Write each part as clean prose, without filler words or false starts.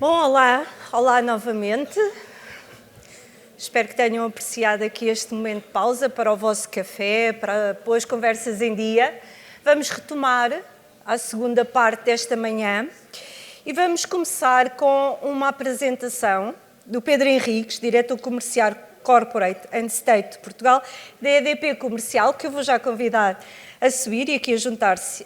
Bom, olá novamente. Espero que tenham apreciado aqui este momento de pausa para o vosso café, para pôr as conversas em dia. Vamos retomar a segunda parte desta manhã e vamos começar com uma apresentação do Pedro Henriques, diretor comercial Corporate and State de Portugal, da EDP Comercial, que eu vou já convidar a subir e aqui a juntar-se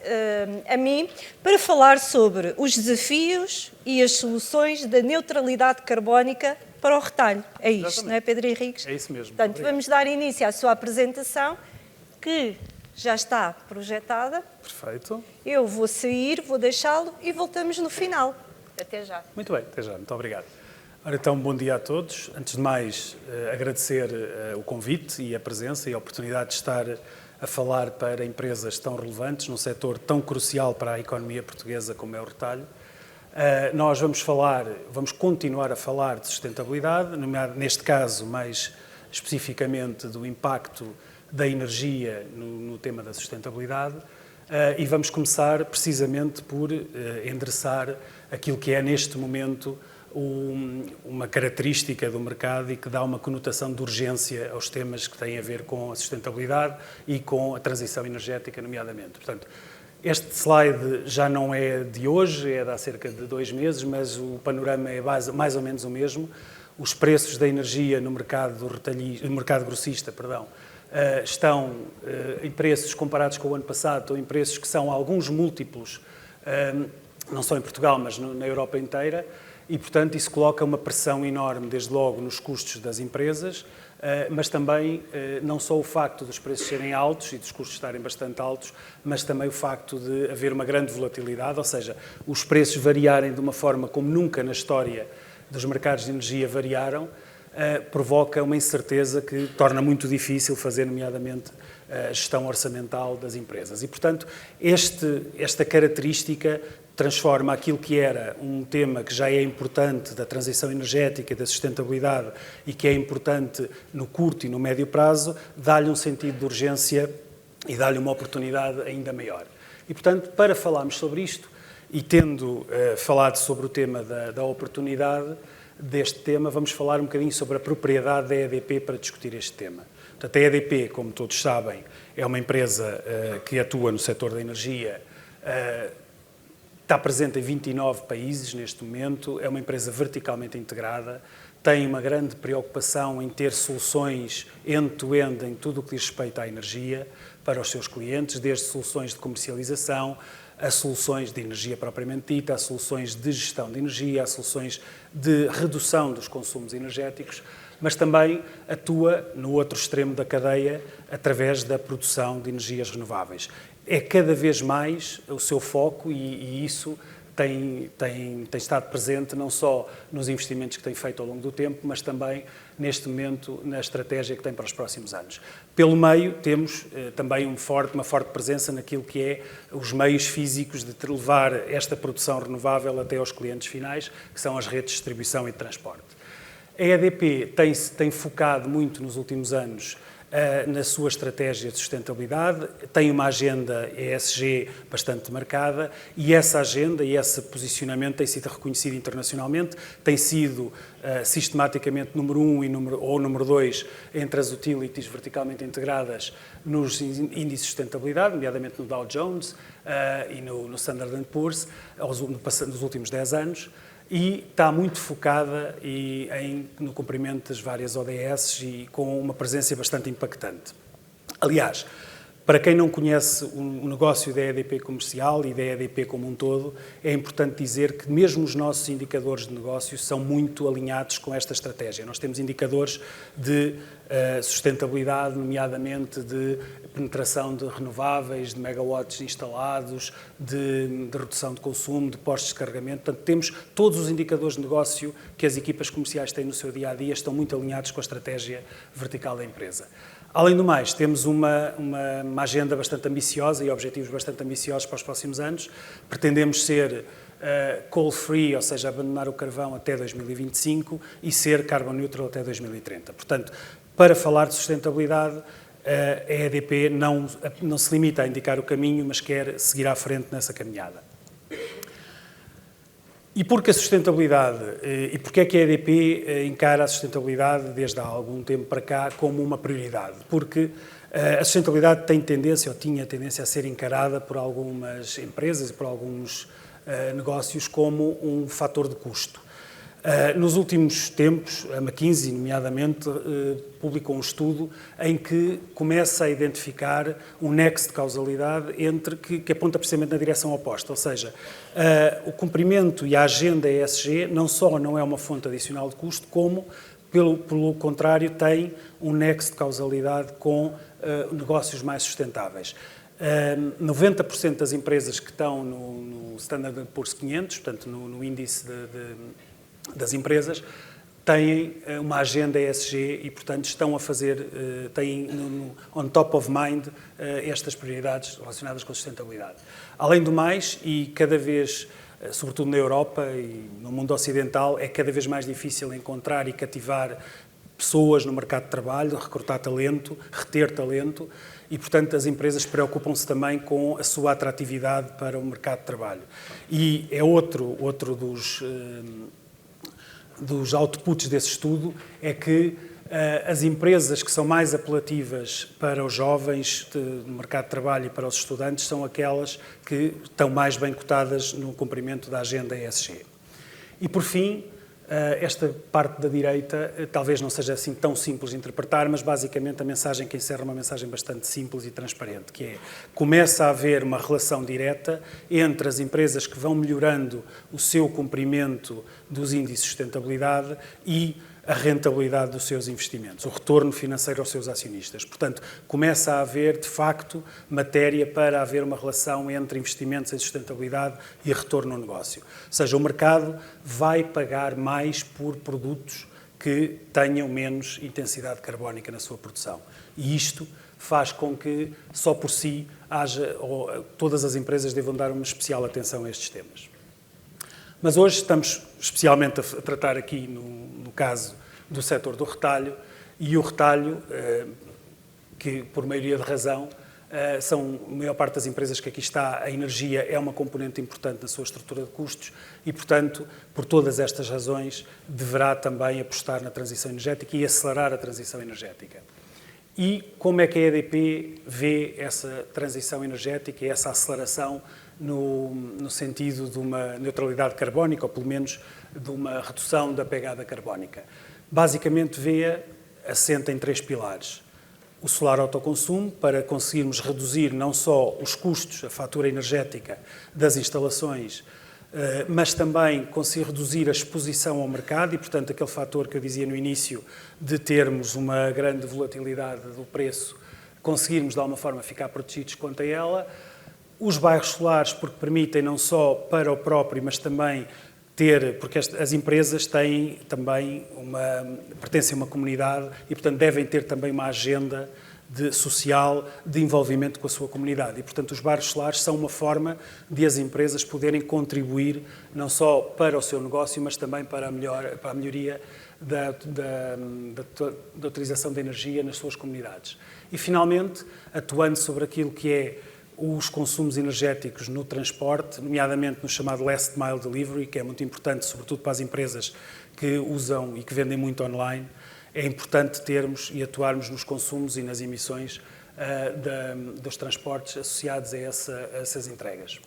a mim, para falar sobre os desafios e as soluções da neutralidade carbónica para o retalho. É isto, exatamente. Não é, Pedro Henriques? É isso mesmo. Portanto, vamos dar início à sua apresentação, que já está projetada. Perfeito. Eu vou sair, vou deixá-lo e voltamos no final. Até já. Muito bem, até já. Muito obrigado. Ora, então, bom dia a todos. Antes de mais, agradecer o convite e a presença e a oportunidade de estar a falar para empresas tão relevantes, num setor tão crucial para a economia portuguesa como é o retalho. Nós vamos continuar a falar de sustentabilidade, neste caso, mais especificamente do impacto da energia no tema da sustentabilidade, e vamos começar precisamente por endereçar aquilo que é, neste momento, uma característica do mercado e que dá uma conotação de urgência aos temas que têm a ver com a sustentabilidade e com a transição energética, nomeadamente. Portanto, este slide já não é de hoje, é de há cerca de 2 meses, mas o panorama é mais ou menos o mesmo. Os preços da energia no mercado grossista, estão em preços comparados com o ano passado, estão em preços que são alguns múltiplos, não só em Portugal, mas na Europa inteira. E, portanto, isso coloca uma pressão enorme, desde logo, nos custos das empresas, mas também não só o facto dos preços serem altos e dos custos estarem bastante altos, mas também o facto de haver uma grande volatilidade, ou seja, os preços variarem de uma forma como nunca na história dos mercados de energia variaram, provoca uma incerteza que torna muito difícil fazer, nomeadamente, a gestão orçamental das empresas. E, portanto, esta característica transforma aquilo que era um tema que já é importante da transição energética e da sustentabilidade e que é importante no curto e no médio prazo, dá-lhe um sentido de urgência e dá-lhe uma oportunidade ainda maior. E, portanto, para falarmos sobre isto e tendo falado sobre o tema da oportunidade deste tema, vamos falar um bocadinho sobre a propriedade da EDP para discutir este tema. Portanto, a EDP, como todos sabem, é uma empresa que atua no setor da energia, está presente em 29 países neste momento, é uma empresa verticalmente integrada, tem uma grande preocupação em ter soluções end-to-end em tudo o que diz respeito à energia para os seus clientes, desde soluções de comercialização, a soluções de energia propriamente dita, a soluções de gestão de energia, a soluções de redução dos consumos energéticos, mas também atua no outro extremo da cadeia através da produção de energias renováveis. É cada vez mais o seu foco e isso tem estado presente não só nos investimentos que tem feito ao longo do tempo, mas também, neste momento, na estratégia que tem para os próximos anos. Pelo meio, temos também uma forte presença naquilo que é os meios físicos de levar esta produção renovável até aos clientes finais, que são as redes de distribuição e de transporte. A EDP tem focado muito nos últimos anos na sua estratégia de sustentabilidade, tem uma agenda ESG bastante marcada e essa agenda e esse posicionamento tem sido reconhecido internacionalmente, tem sido sistematicamente número 1 ou número 2 entre as utilities verticalmente integradas nos índices de sustentabilidade, nomeadamente no Dow Jones e no Standard & Poor's, nos últimos 10 anos. E está muito focada no cumprimento das várias ODS e com uma presença bastante impactante. Aliás, para quem não conhece o negócio da EDP Comercial e da EDP como um todo, é importante dizer que mesmo os nossos indicadores de negócio são muito alinhados com esta estratégia. Nós temos indicadores de sustentabilidade, nomeadamente de penetração de renováveis, de megawatts instalados, de redução de consumo, de postos de carregamento. Portanto, temos todos os indicadores de negócio que as equipas comerciais têm no seu dia-a-dia, estão muito alinhados com a estratégia vertical da empresa. Além do mais, temos uma agenda bastante ambiciosa e objetivos bastante ambiciosos para os próximos anos. Pretendemos ser coal-free, ou seja, abandonar o carvão até 2025 e ser carbon neutral até 2030. Portanto, para falar de sustentabilidade, a EDP não se limita a indicar o caminho, mas quer seguir à frente nessa caminhada. E porque a sustentabilidade, e porque é que a EDP encara a sustentabilidade desde há algum tempo para cá como uma prioridade? Porque a sustentabilidade tem tendência, ou tinha tendência a ser encarada por algumas empresas e por alguns negócios como um fator de custo. Nos últimos tempos, a McKinsey, nomeadamente, publicou um estudo em que começa a identificar um nexo de causalidade que aponta precisamente na direção oposta, ou seja, o cumprimento e a agenda ESG não só não é uma fonte adicional de custo, como, pelo contrário, tem um nexo de causalidade com negócios mais sustentáveis. 90% das empresas que estão no Standard & Poor's 500, portanto, no índice das empresas, têm uma agenda ESG e, portanto, estão a fazer, têm on top of mind estas prioridades relacionadas com a sustentabilidade. Além do mais, e cada vez, sobretudo na Europa e no mundo ocidental, é cada vez mais difícil encontrar e cativar pessoas no mercado de trabalho, recrutar talento, reter talento, e, portanto, as empresas preocupam-se também com a sua atratividade para o mercado de trabalho. E é outro dos outputs desse estudo é que as empresas que são mais apelativas para os jovens no mercado de trabalho e para os estudantes são aquelas que estão mais bem cotadas no cumprimento da agenda ESG. E, por fim, esta parte da direita talvez não seja assim tão simples de interpretar, mas basicamente a mensagem que encerra é uma mensagem bastante simples e transparente, que é: começa a haver uma relação direta entre as empresas que vão melhorando o seu cumprimento dos índices de sustentabilidade e a rentabilidade dos seus investimentos, o retorno financeiro aos seus acionistas. Portanto, começa a haver, de facto, matéria para haver uma relação entre investimentos em sustentabilidade e retorno no negócio. Ou seja, o mercado vai pagar mais por produtos que tenham menos intensidade carbónica na sua produção. E isto faz com que, só por si, todas as empresas devam dar uma especial atenção a estes temas. Mas hoje estamos especialmente a tratar aqui no caso do setor do retalho, e o retalho, que por maioria de razão, a maior parte das empresas que aqui está, a energia é uma componente importante na sua estrutura de custos e, portanto, por todas estas razões, deverá também apostar na transição energética e acelerar a transição energética. E como é que a EDP vê essa transição energética e essa aceleração no sentido de uma neutralidade carbónica, ou pelo menos de uma redução da pegada carbónica? Basicamente vê-a assenta em 3 pilares. O solar autoconsumo, para conseguirmos reduzir não só os custos, a fatura energética das instalações, mas também conseguir reduzir a exposição ao mercado e, portanto, aquele fator que eu dizia no início de termos uma grande volatilidade do preço, conseguirmos de alguma forma ficar protegidos quanto a ela. Os bairros solares, porque permitem não só para o próprio, mas também porque as empresas têm também pertencem a uma comunidade e, portanto, devem ter também uma agenda social de envolvimento com a sua comunidade. E, portanto, os bairros solares são uma forma de as empresas poderem contribuir não só para o seu negócio, mas também para a melhoria da utilização da energia nas suas comunidades. E, finalmente, atuando sobre aquilo que é os consumos energéticos no transporte, nomeadamente no chamado Last Mile Delivery, que é muito importante, sobretudo para as empresas que usam e que vendem muito online, é importante termos e atuarmos nos consumos e nas emissões dos transportes associados a essas entregas.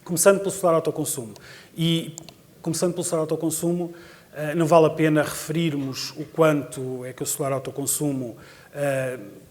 Começando pelo solar autoconsumo. E, começando pelo solar autoconsumo, não vale a pena referirmos o quanto é que o solar autoconsumo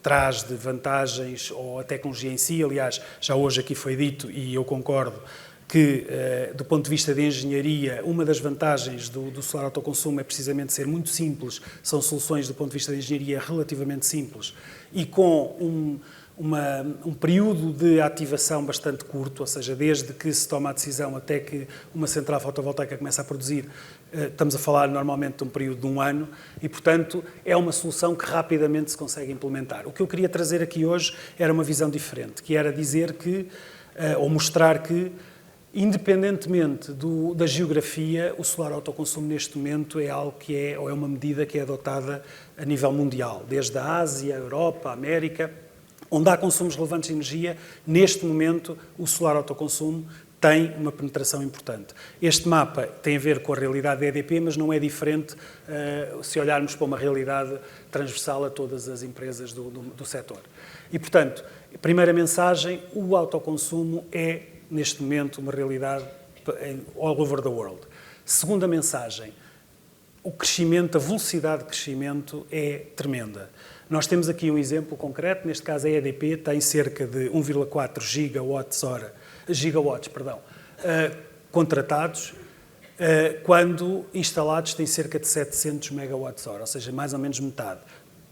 traz de vantagens ou a tecnologia em si. Aliás, já hoje aqui foi dito, e eu concordo, que do ponto de vista de engenharia, uma das vantagens do solar autoconsumo é precisamente ser muito simples, são soluções do ponto de vista de engenharia relativamente simples e com um período de ativação bastante curto, ou seja, desde que se toma a decisão até que uma central fotovoltaica começa a produzir, estamos a falar normalmente de um período de 1 ano e, portanto, é uma solução que rapidamente se consegue implementar. O que eu queria trazer aqui hoje era uma visão diferente, que era dizer que, ou mostrar que, independentemente da geografia, o solar autoconsumo neste momento é algo ou é uma medida que é adotada a nível mundial, desde a Ásia, a Europa, a América, onde há consumos relevantes de energia. Neste momento, o solar autoconsumo tem uma penetração importante. Este mapa tem a ver com a realidade da EDP, mas não é diferente se olharmos para uma realidade transversal a todas as empresas do setor. E, portanto, primeira mensagem, o autoconsumo é, neste momento, uma realidade all over the world. Segunda mensagem, o crescimento, a velocidade de crescimento é tremenda. Nós temos aqui um exemplo concreto, neste caso a EDP tem cerca de 1,4 gigawatts, contratados, quando instalados tem cerca de 700 megawatts-hora, ou seja, mais ou menos metade.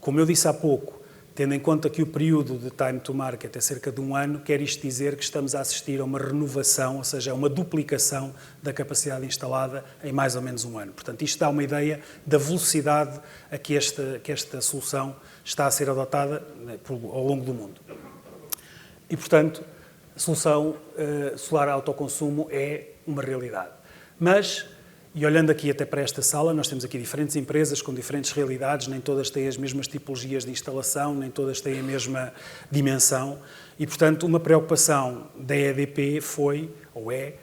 Como eu disse há pouco, tendo em conta que o período de time to market é cerca de 1 ano, quer isto dizer que estamos a assistir a uma renovação, ou seja, a uma duplicação da capacidade instalada em mais ou menos 1 ano. Portanto, isto dá uma ideia da velocidade a que esta solução está a ser adotada ao longo do mundo. E, portanto, a solução solar autoconsumo é uma realidade. Mas, e olhando aqui até para esta sala, nós temos aqui diferentes empresas com diferentes realidades, nem todas têm as mesmas tipologias de instalação, nem todas têm a mesma dimensão. E, portanto, uma preocupação da EDP foi, ou é,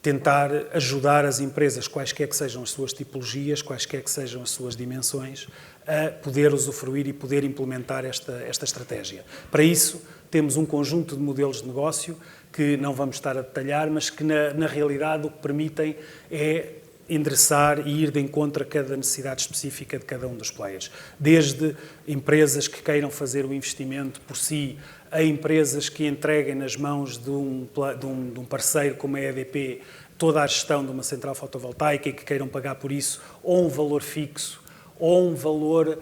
tentar ajudar as empresas, quaisquer que sejam as suas tipologias, quaisquer que sejam as suas dimensões, a poder usufruir e poder implementar esta estratégia. Para isso, temos um conjunto de modelos de negócio que não vamos estar a detalhar, mas que na realidade o que permitem é endereçar e ir de encontro a cada necessidade específica de cada um dos players. Desde empresas que queiram fazer o investimento por si, a empresas que entreguem nas mãos de um parceiro como a EDP toda a gestão de uma central fotovoltaica e que queiram pagar por isso ou um valor fixo ou um valor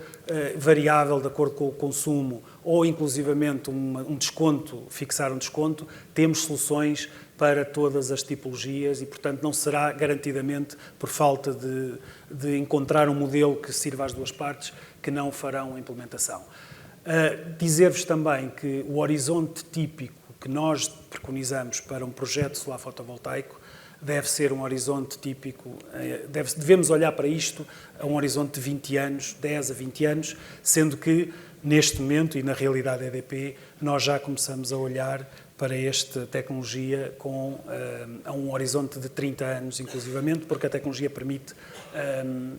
variável de acordo com o consumo, ou inclusivamente um desconto, fixar um desconto, temos soluções para todas as tipologias e, portanto, não será garantidamente por falta de encontrar um modelo que sirva às duas partes que não farão a implementação. Dizer-vos também que o horizonte típico que nós preconizamos para um projeto solar fotovoltaico deve ser um horizonte típico, devemos olhar para isto a um horizonte de 20 anos, 10 a 20 anos, sendo que neste momento e na realidade EDP nós já começamos a olhar para esta tecnologia a um horizonte de 30 anos inclusivamente, porque a tecnologia permite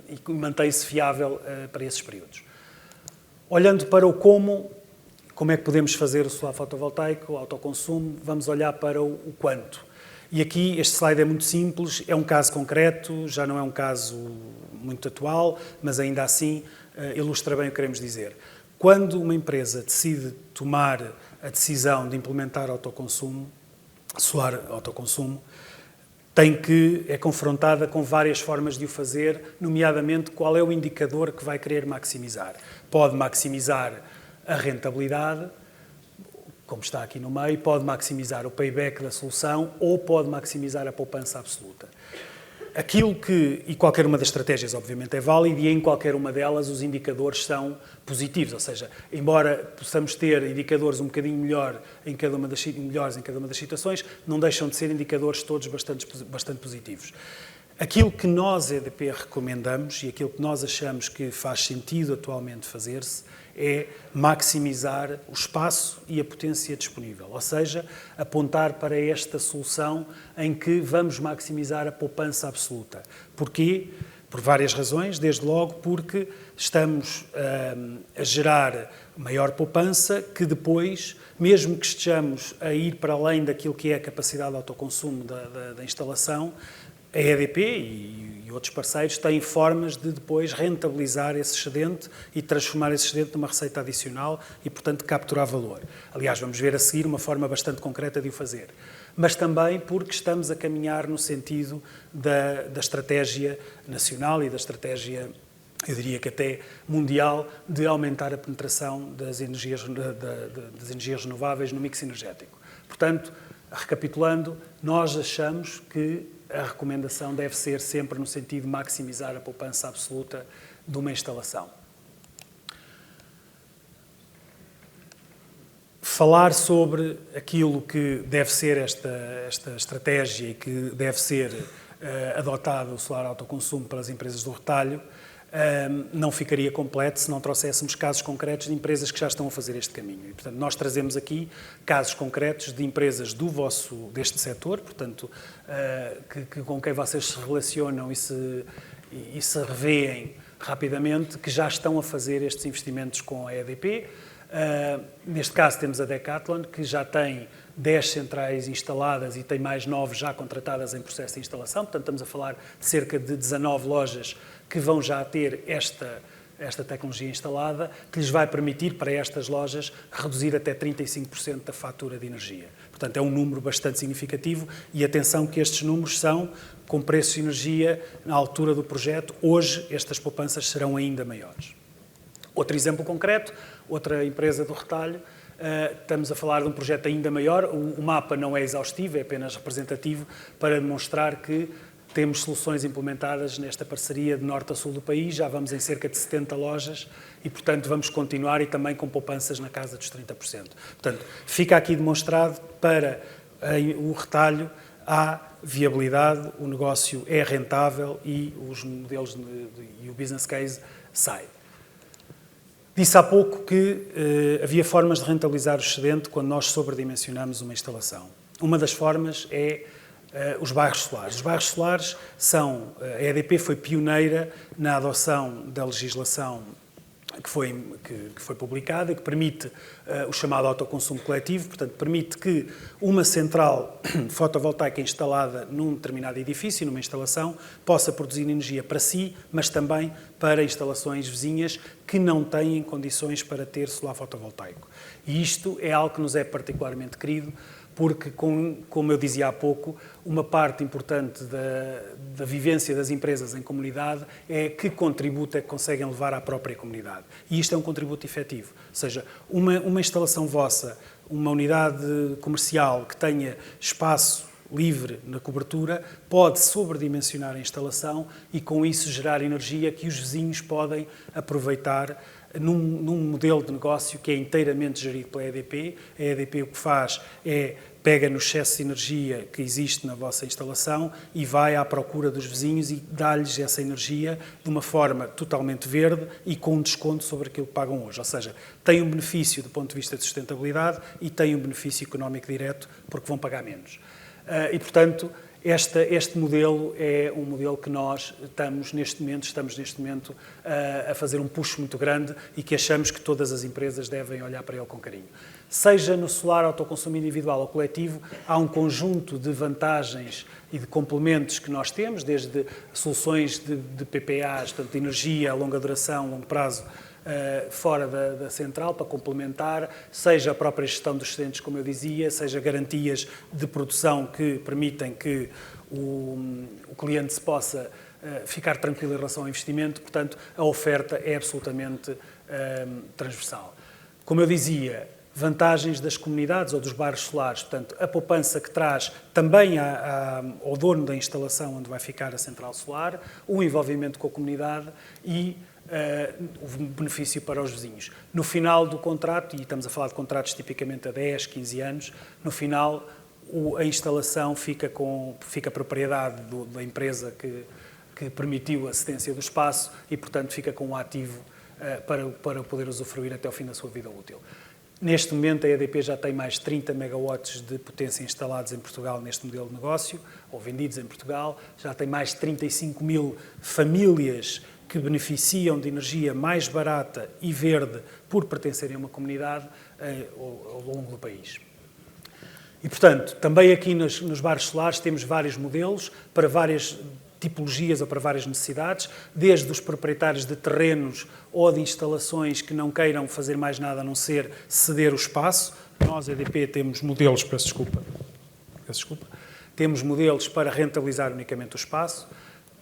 e mantém-se fiável para esses períodos. Olhando para o como é que podemos fazer o solar fotovoltaico, o autoconsumo, vamos olhar para o quanto. E aqui este slide é muito simples, é um caso concreto, já não é um caso muito atual, mas ainda assim ilustra bem o que queremos dizer. Quando uma empresa decide tomar a decisão de implementar solar autoconsumo, é confrontada com várias formas de o fazer, nomeadamente qual é o indicador que vai querer maximizar. Pode maximizar a rentabilidade, como está aqui no meio, pode maximizar o payback da solução ou pode maximizar a poupança absoluta. E qualquer uma das estratégias, obviamente, é válida e em qualquer uma delas os indicadores são positivos, ou seja, embora possamos ter indicadores um bocadinho melhores em cada uma das situações, não deixam de ser indicadores todos bastante positivos. Aquilo que nós, EDP, recomendamos e aquilo que nós achamos que faz sentido atualmente fazer-se é maximizar o espaço e a potência disponível, ou seja, apontar para esta solução em que vamos maximizar a poupança absoluta. Porquê? Por várias razões, desde logo porque estamos a gerar maior poupança que depois, mesmo que estejamos a ir para além daquilo que é a capacidade de autoconsumo da instalação, a EDP e outros parceiros têm formas de depois rentabilizar esse excedente e transformar esse excedente numa receita adicional e, portanto, capturar valor. Aliás, vamos ver a seguir uma forma bastante concreta de o fazer. Mas também porque estamos a caminhar no sentido da estratégia nacional e da estratégia, eu diria que até mundial, de aumentar a penetração das energias renováveis no mix energético. Portanto, recapitulando, nós achamos que a recomendação deve ser sempre no sentido de maximizar a poupança absoluta de uma instalação. Falar sobre aquilo que deve ser esta estratégia e que deve ser adotado o solar autoconsumo pelas empresas do retalho, não ficaria completo se não trouxéssemos casos concretos de empresas que já estão a fazer este caminho. E, portanto, nós trazemos aqui casos concretos de empresas deste setor, portanto, com quem vocês se relacionam e se revêem rapidamente, que já estão a fazer estes investimentos com a EDP. Neste caso temos a Decathlon, que já tem 10 centrais instaladas e tem mais 9 já contratadas em processo de instalação. Portanto, estamos a falar de cerca de 19 lojas que vão já ter esta tecnologia instalada, que lhes vai permitir, para estas lojas, reduzir até 35% da fatura de energia. Portanto, é um número bastante significativo e atenção que estes números são com preço de energia na altura do projeto. Hoje, estas poupanças serão ainda maiores. Outro exemplo concreto, outra empresa do retalho, estamos a falar de um projeto ainda maior. O mapa não é exaustivo, é apenas representativo para demonstrar que temos soluções implementadas nesta parceria de norte a sul do país, já vamos em cerca de 70 lojas e, portanto, vamos continuar e também com poupanças na casa dos 30%. Portanto, fica aqui demonstrado para o retalho há viabilidade, o negócio é rentável e os modelos e o business case sai. Disse há pouco que havia formas de rentabilizar o excedente quando nós sobredimensionamos uma instalação. Uma das formas é os bairros solares. Os bairros solares são... A EDP foi pioneira na adoção da legislação que foi publicada, que permite o chamado autoconsumo coletivo, portanto, permite que uma central fotovoltaica instalada num determinado edifício, numa instalação, possa produzir energia para si, mas também para instalações vizinhas que não têm condições para ter solar fotovoltaico. E isto é algo que nos é particularmente querido, porque, como eu dizia há pouco, uma parte importante da vivência das empresas em comunidade é que contributo é que conseguem levar à própria comunidade. E isto é um contributo efetivo. Ou seja, uma instalação vossa, uma unidade comercial que tenha espaço livre na cobertura, pode sobredimensionar a instalação e, com isso, gerar energia que os vizinhos podem aproveitar num modelo de negócio que é inteiramente gerido pela EDP. A EDP o que faz é pega no excesso de energia que existe na vossa instalação e vai à procura dos vizinhos e dá-lhes essa energia de uma forma totalmente verde e com um desconto sobre aquilo que pagam hoje. Ou seja, tem um benefício do ponto de vista de sustentabilidade e tem um benefício económico direto porque vão pagar menos. E, portanto, este modelo é um modelo que nós estamos neste momento a fazer um push muito grande e que achamos que todas as empresas devem olhar para ele com carinho. Seja no solar autoconsumo individual ou coletivo, há um conjunto de vantagens e de complementos que nós temos, desde soluções de PPAs, portanto, de energia a longa duração, longo prazo, fora da central, para complementar, seja a própria gestão dos excedentes, como eu dizia, seja garantias de produção que permitem que o cliente se possa ficar tranquilo em relação ao investimento. Portanto, a oferta é absolutamente transversal. Como eu dizia, vantagens das comunidades ou dos bairros solares, portanto, a poupança que traz também ao dono da instalação onde vai ficar a central solar, o envolvimento com a comunidade e o benefício para os vizinhos. No final do contrato, e estamos a falar de contratos tipicamente a 10, 15 anos, no final a instalação fica propriedade da empresa que permitiu a cedência do espaço e, portanto, fica com um ativo para poder usufruir até ao fim da sua vida útil. Neste momento, a EDP já tem mais de 30 megawatts de potência instalados em Portugal neste modelo de negócio, ou vendidos em Portugal. Já tem mais de 35 mil famílias que beneficiam de energia mais barata e verde por pertencerem a uma comunidade ao longo do país. E, portanto, também aqui nos bairros solares temos vários modelos para várias tipologias ou para várias necessidades, desde os proprietários de terrenos ou de instalações que não queiram fazer mais nada a não ser ceder o espaço. Nós, EDP, temos modelos, temos modelos para rentabilizar unicamente o espaço,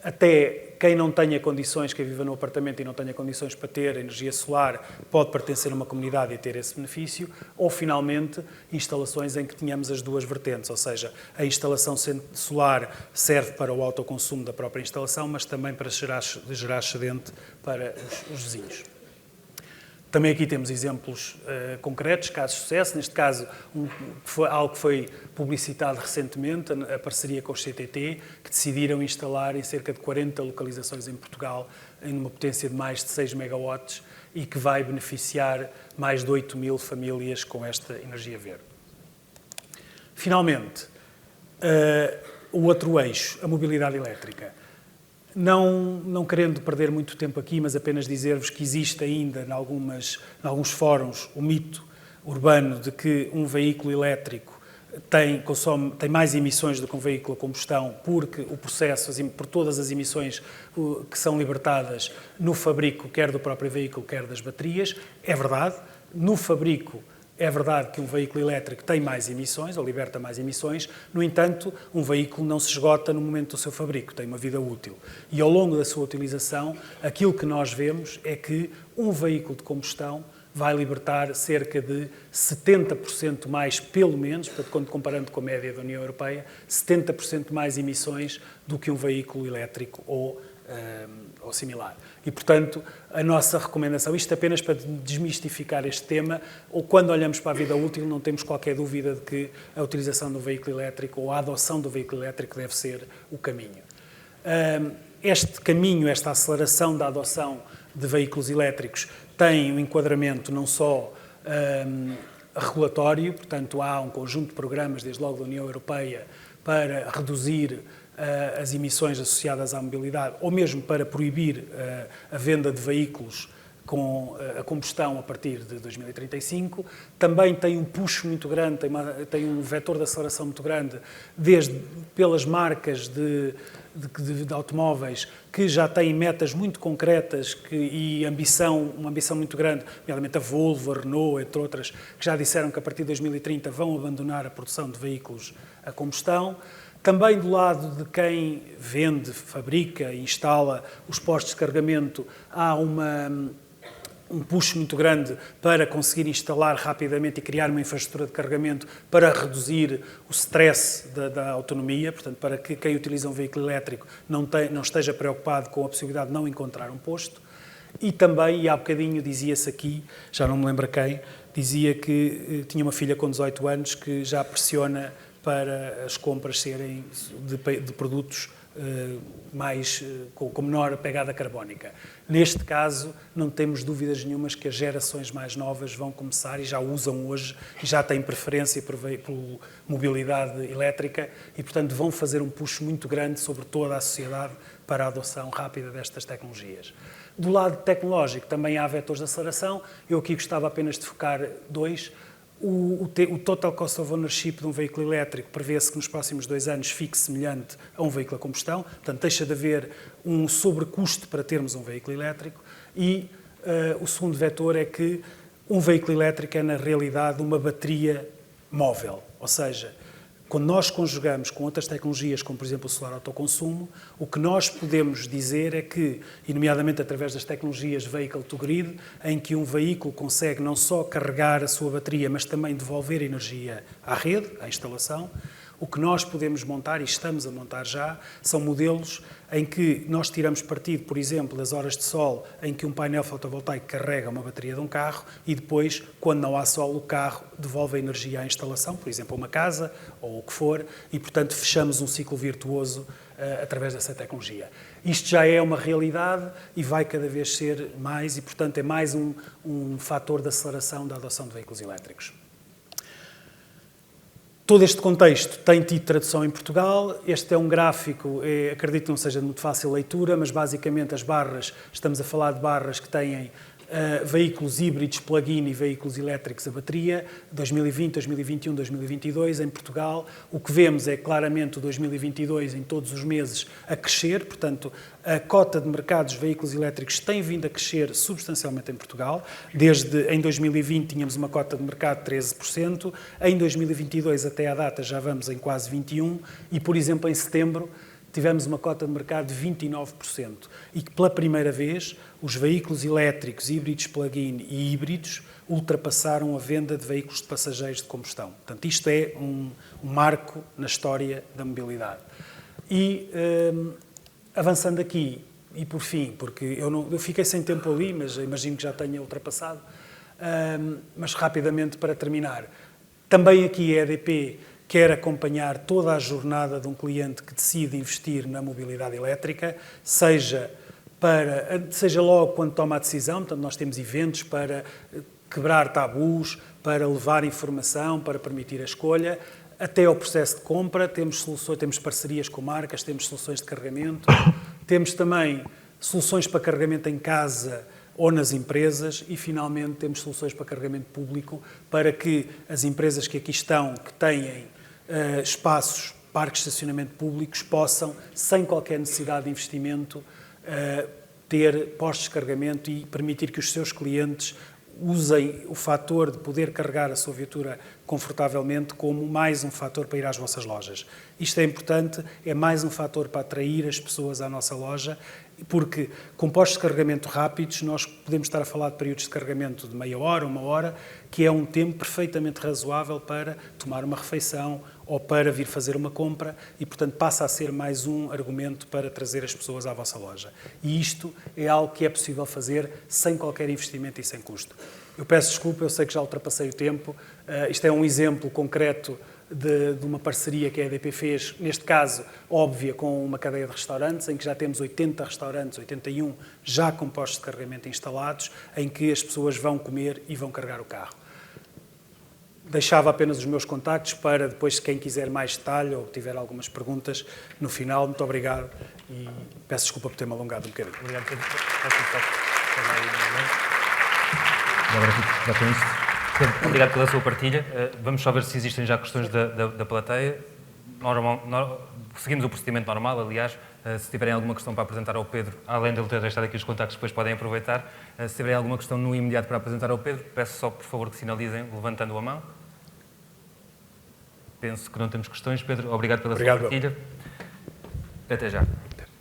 até quem não tenha condições, quem viva no apartamento e não tenha condições para ter energia solar, pode pertencer a uma comunidade e ter esse benefício, ou, finalmente, instalações em que tenhamos as duas vertentes, ou seja, a instalação solar serve para o autoconsumo da própria instalação, mas também para gerar excedente para os vizinhos. Também aqui temos exemplos concretos, casos de sucesso, neste caso algo que foi publicitado recentemente, a parceria com o CTT, que decidiram instalar em cerca de 40 localizações em Portugal, em uma potência de mais de 6 megawatts e que vai beneficiar mais de 8.000 famílias com esta energia verde. Finalmente, o outro eixo, a mobilidade elétrica. Não querendo perder muito tempo aqui, mas apenas dizer-vos que existe ainda, em alguns fóruns, o mito urbano de que um veículo elétrico tem mais emissões do que um veículo a combustão, porque o processo, por todas as emissões que são libertadas no fabrico, quer do próprio veículo, quer das baterias. É verdade, no fabrico é verdade que um veículo elétrico tem mais emissões, ou liberta mais emissões, no entanto, um veículo não se esgota no momento do seu fabrico, tem uma vida útil. E ao longo da sua utilização, aquilo que nós vemos é que um veículo de combustão vai libertar cerca de 70% mais, pelo menos, portanto, comparando com a média da União Europeia, 70% mais emissões do que um veículo elétrico ou similar. E, portanto, a nossa recomendação, isto apenas para desmistificar este tema, ou quando olhamos para a vida útil, não temos qualquer dúvida de que a utilização do veículo elétrico ou a adoção do veículo elétrico deve ser o caminho. Este caminho, esta aceleração da adoção de veículos elétricos tem um enquadramento não só regulatório, portanto, há um conjunto de programas, desde logo da União Europeia, para reduzir as emissões associadas à mobilidade, ou mesmo para proibir a venda de veículos com a combustão a partir de 2035. Também tem um push muito grande, tem um vetor de aceleração muito grande, desde pelas marcas de automóveis que já têm metas muito concretas e uma ambição muito grande, nomeadamente a Volvo, a Renault, entre outras, que já disseram que a partir de 2030 vão abandonar a produção de veículos a combustão. Também do lado de quem vende, fabrica e instala os postos de carregamento, há um push muito grande para conseguir instalar rapidamente e criar uma infraestrutura de carregamento para reduzir o stress da autonomia, portanto, para que quem utiliza um veículo elétrico não esteja preocupado com a possibilidade de não encontrar um posto. E também, e há bocadinho dizia-se aqui, já não me lembro quem, dizia que tinha uma filha com 18 anos que já pressiona para as compras serem de produtos com menor pegada carbónica. Neste caso, não temos dúvidas nenhumas que as gerações mais novas vão começar e já usam hoje e já têm preferência por mobilidade elétrica e, portanto, vão fazer um push muito grande sobre toda a sociedade para a adoção rápida destas tecnologias. Do lado tecnológico também há vetores de aceleração. Eu aqui gostava apenas de focar dois. O total cost of ownership de um veículo elétrico prevê-se que nos próximos 2 anos fique semelhante a um veículo a combustão, portanto deixa de haver um sobrecusto para termos um veículo elétrico e o segundo vetor é que um veículo elétrico é na realidade uma bateria móvel, ou seja, quando nós conjugamos com outras tecnologias, como por exemplo o solar autoconsumo, o que nós podemos dizer é que, e nomeadamente através das tecnologias vehicle to grid, em que um veículo consegue não só carregar a sua bateria, mas também devolver energia à rede, à instalação, o que nós podemos montar, e estamos a montar já, são modelos em que nós tiramos partido, por exemplo, das horas de sol em que um painel fotovoltaico carrega uma bateria de um carro e depois, quando não há sol, o carro devolve a energia à instalação, por exemplo, a uma casa ou o que for, e, portanto, fechamos um ciclo virtuoso através dessa tecnologia. Isto já é uma realidade e vai cada vez ser mais e, portanto, é mais um fator de aceleração da adoção de veículos elétricos. Todo este contexto tem tido tradução em Portugal. Este é um gráfico, acredito que não seja de muito fácil leitura, mas basicamente as barras, estamos a falar de barras que têm veículos híbridos plug-in e veículos elétricos a bateria, 2020, 2021, 2022, em Portugal. O que vemos é claramente o 2022 em todos os meses a crescer, portanto, a cota de mercado dos veículos elétricos tem vindo a crescer substancialmente em Portugal. Em 2020 tínhamos uma cota de mercado de 13%, em 2022 até à data já vamos em quase 21% e, por exemplo, em setembro tivemos uma cota de mercado de 29% e que pela primeira vez os veículos elétricos, híbridos plug-in e híbridos ultrapassaram a venda de veículos de passageiros de combustão. Portanto, isto é um marco na história da mobilidade. E, avançando aqui, e por fim, porque eu fiquei sem tempo ali, mas imagino que já tenha ultrapassado, mas rapidamente para terminar, também aqui a EDP quer acompanhar toda a jornada de um cliente que decide investir na mobilidade elétrica, seja logo quando toma a decisão, portanto nós temos eventos para quebrar tabus, para levar informação, para permitir a escolha, até ao processo de compra, temos parcerias com marcas, temos soluções de carregamento, temos também soluções para carregamento em casa ou nas empresas e, finalmente, temos soluções para carregamento público para que as empresas que aqui estão, que têm espaços, parques de estacionamento públicos, possam, sem qualquer necessidade de investimento, ter postos de carregamento e permitir que os seus clientes usem o fator de poder carregar a sua viatura confortavelmente como mais um fator para ir às vossas lojas. Isto é importante, é mais um fator para atrair as pessoas à nossa loja, porque com postos de carregamento rápidos nós podemos estar a falar de períodos de carregamento de meia hora, 1 hora, que é um tempo perfeitamente razoável para tomar uma refeição ou para vir fazer uma compra e, portanto, passa a ser mais um argumento para trazer as pessoas à vossa loja. E isto é algo que é possível fazer sem qualquer investimento e sem custo. Eu peço desculpa, eu sei que já ultrapassei o tempo. Isto é um exemplo concreto de uma parceria que a EDP fez, neste caso, óbvia, com uma cadeia de restaurantes, em que já temos 80 restaurantes, 81, já com postos de carregamento instalados, em que as pessoas vão comer e vão carregar o carro. Deixava apenas os meus contactos para depois, quem quiser mais detalhe ou tiver algumas perguntas, no final. Muito obrigado e peço desculpa por ter-me alongado um bocadinho. Obrigado, Pedro. Já com isto. Obrigado pela sua partilha. Vamos só ver se existem já questões da plateia. Seguimos o procedimento normal, aliás. Se tiverem alguma questão para apresentar ao Pedro, além de ele ter deixado aqui os contactos, depois podem aproveitar. Se tiverem alguma questão no imediato para apresentar ao Pedro, peço só, por favor, que sinalizem, levantando a mão. Penso que não temos questões. Pedro, obrigado pela sua partilha. Até já.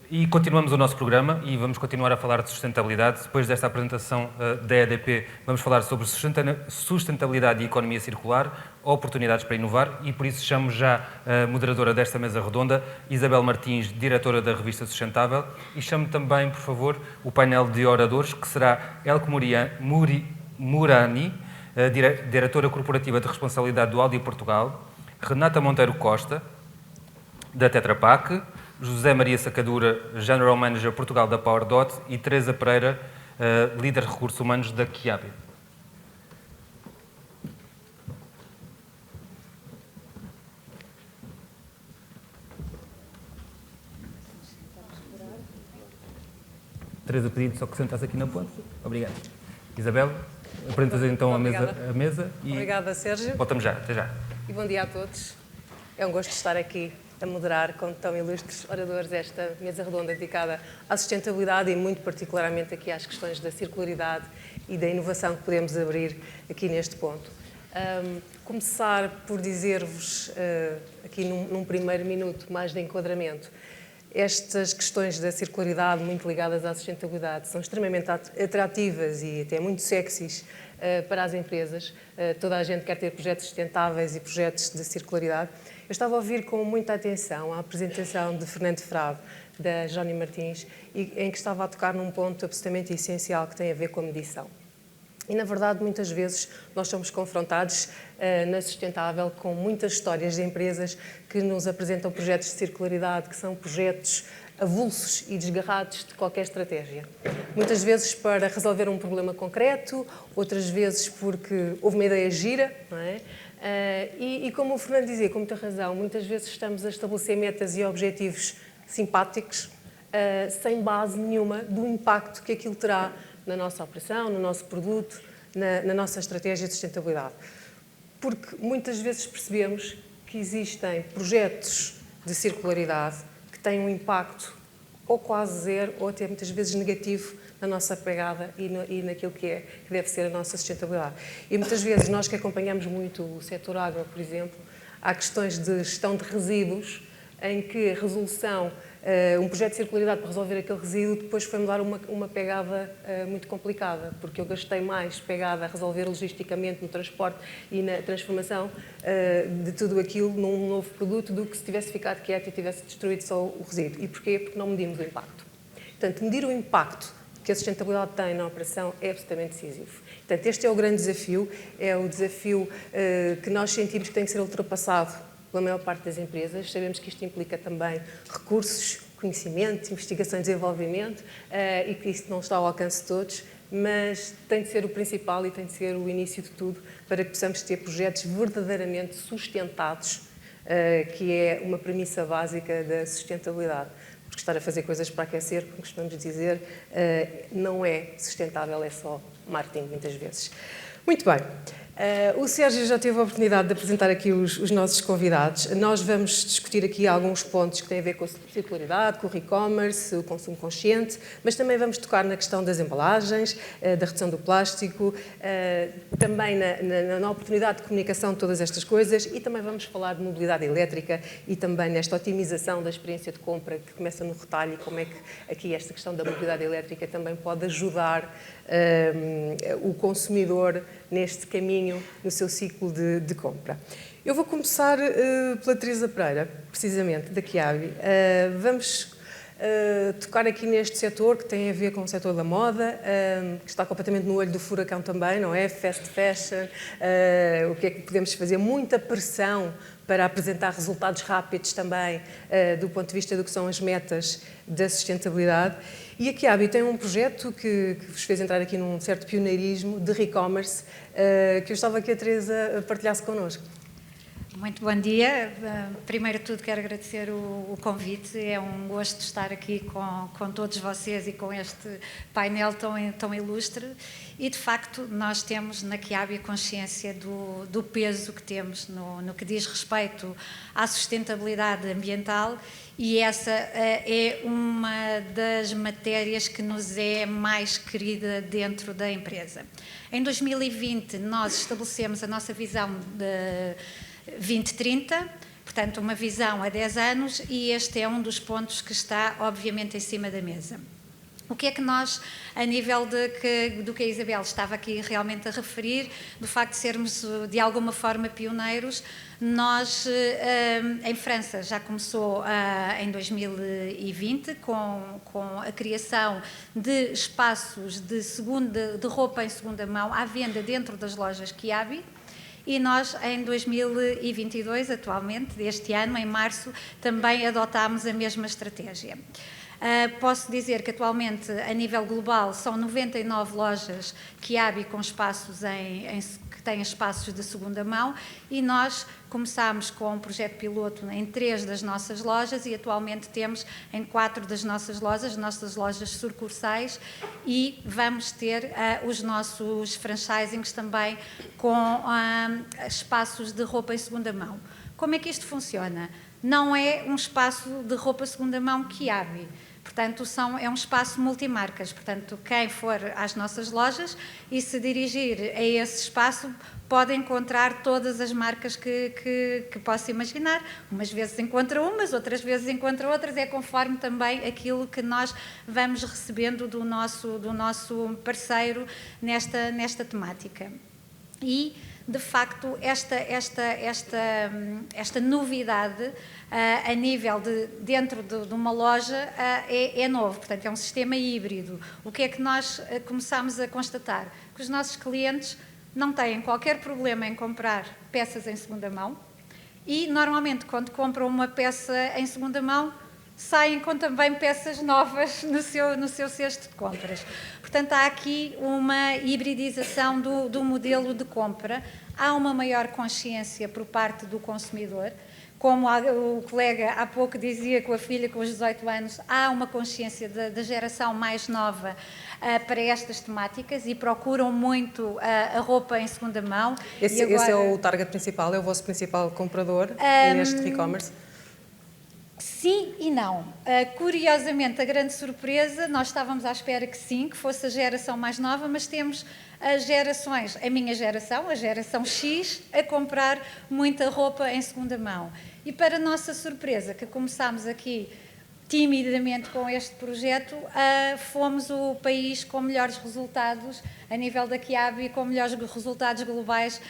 E continuamos o nosso programa e vamos continuar a falar de sustentabilidade. Depois desta apresentação da EDP, vamos falar sobre sustentabilidade e economia circular, oportunidades para inovar, e por isso chamo já a moderadora desta mesa redonda, Isabel Martins, diretora da revista Sustentável, e chamo também, por favor, o painel de oradores, que será Elke Murani, diretora corporativa de responsabilidade do Audi Portugal, Renata Monteiro Costa, da Tetra Pak, José Maria Sacadura, General Manager Portugal da PowerDot, e Teresa Pereira, líder de recursos humanos da Kiabi. Teresa, pedi só que sentasse aqui na ponte. Obrigado. Isabel, apresentas então a mesa e... Obrigada, Sérgio. Voltamos já, até já. E bom dia a todos. É um gosto estar aqui a moderar com tão ilustres oradores esta mesa redonda dedicada à sustentabilidade e muito particularmente aqui às questões da circularidade e da inovação que podemos abrir aqui neste ponto. Começar por dizer-vos, aqui num primeiro minuto, mais de enquadramento, estas questões da circularidade muito ligadas à sustentabilidade são extremamente atrativas e até muito sexys para as empresas. Toda a gente quer ter projetos sustentáveis e projetos de circularidade. Eu estava a ouvir com muita atenção a apresentação de Fernando Frade, da Jónia Martins, em que estava a tocar num ponto absolutamente essencial que tem a ver com a medição. E, na verdade, muitas vezes nós somos confrontados na Sustentável com muitas histórias de empresas que nos apresentam projetos de circularidade, que são projetos avulsos e desgarrados de qualquer estratégia. Muitas vezes para resolver um problema concreto, outras vezes porque houve uma ideia gira, não é? E como o Fernando dizia, com muita razão, muitas vezes estamos a estabelecer metas e objetivos simpáticos, sem base nenhuma do impacto que aquilo terá na nossa operação, no nosso produto, na nossa estratégia de sustentabilidade. Porque muitas vezes percebemos que existem projetos de circularidade que têm um impacto ou quase zero, ou até muitas vezes negativo na nossa pegada e naquilo que deve ser a nossa sustentabilidade. E muitas vezes nós que acompanhamos muito o setor agro, por exemplo, há questões de gestão de resíduos em que a resolução, um projeto de circularidade para resolver aquele resíduo, depois foi-me dar uma pegada muito complicada, porque eu gastei mais pegada a resolver logisticamente no transporte e na transformação de tudo aquilo num novo produto do que se tivesse ficado quieto e tivesse destruído só o resíduo. E porquê? Porque não medimos o impacto. Portanto, medir o impacto que a sustentabilidade tem na operação é absolutamente decisivo. Portanto, este é o grande desafio, é o desafio que nós sentimos que tem que ser ultrapassado pela maior parte das empresas. Sabemos que isto implica também recursos, conhecimento, investigação e desenvolvimento e que isso não está ao alcance de todos, mas tem de ser o principal e tem de ser o início de tudo para que possamos ter projetos verdadeiramente sustentados, que é uma premissa básica da sustentabilidade. Porque estar a fazer coisas para aquecer, como costumamos dizer, não é sustentável, é só marketing, muitas vezes. Muito bem. O Sérgio já teve a oportunidade de apresentar aqui os nossos convidados. Nós vamos discutir aqui alguns pontos que têm a ver com a circularidade, com o e-commerce, o consumo consciente, mas também vamos tocar na questão das embalagens, da redução do plástico, também na oportunidade de comunicação de todas estas coisas e também vamos falar de mobilidade elétrica e também nesta otimização da experiência de compra que começa no retalho e como é que aqui esta questão da mobilidade elétrica também pode ajudar o consumidor neste caminho, no seu ciclo de compra. Eu vou começar pela Teresa Pereira, precisamente, da Kiabi. Vamos tocar aqui neste setor que tem a ver com o setor da moda, que está completamente no olho do furacão também, não é? Fast fashion, o que é que podemos fazer? Muita pressão para apresentar resultados rápidos também, do ponto de vista do que são as metas da sustentabilidade. E a Kiabi tem um projeto que vos fez entrar aqui num certo pioneirismo de e-commerce, que eu estava que a Teresa partilhasse connosco. Muito bom dia. Primeiro de tudo quero agradecer o convite. É um gosto estar aqui com todos vocês e com este painel tão ilustre. E, de facto, nós temos na Kiabi consciência do peso que temos no que diz respeito à sustentabilidade ambiental e essa é uma das matérias que nos é mais querida dentro da empresa. Em 2020, nós estabelecemos a nossa visão de 2030, portanto, uma visão a 10 anos, e este é um dos pontos que está, obviamente, em cima da mesa. O que é que nós, a nível do que a Isabel estava aqui realmente a referir, do facto de sermos, de alguma forma, pioneiros, nós, em França, já começou em 2020 com a criação de espaços de roupa em segunda mão à venda dentro das lojas Kiabi. E nós, em 2022, atualmente, deste ano, em março, também adotámos a mesma estratégia. Posso dizer que atualmente, a nível global, são 99 lojas Kiabi com espaços que têm espaços de segunda mão e nós começámos com um projeto piloto em 3 das nossas lojas e atualmente temos em 4 das nossas lojas sucursais e vamos ter os nossos franchisings também com espaços de roupa em segunda mão. Como é que isto funciona? Não é um espaço de roupa segunda mão Kiabi. Portanto, é um espaço multimarcas. Portanto, quem for às nossas lojas e se dirigir a esse espaço pode encontrar todas as marcas que possa imaginar. Umas vezes encontra umas, outras vezes encontra outras. É conforme também aquilo que nós vamos recebendo do nosso parceiro nesta temática. E, de facto, esta novidade a nível dentro de uma loja é novo, portanto é um sistema híbrido. O que é que nós começamos a constatar? Que os nossos clientes não têm qualquer problema em comprar peças em segunda mão e, normalmente, quando compram uma peça em segunda mão, saem com também peças novas no seu cesto de compras. Portanto, há aqui uma hibridização do modelo de compra, há uma maior consciência por parte do consumidor. Como o colega há pouco dizia com a filha com os 18 anos, há uma consciência da geração mais nova para estas temáticas e procuram muito a roupa em segunda mão. Esse é o target principal, é o vosso principal comprador neste e-commerce? Sim e não. Curiosamente, a grande surpresa, nós estávamos à espera que sim, que fosse a geração mais nova, mas temos as gerações, a minha geração, a geração X, a comprar muita roupa em segunda mão. E para nossa surpresa, que começámos aqui timidamente com este projeto, fomos o país com melhores resultados a nível da Kiabi e com melhores resultados globais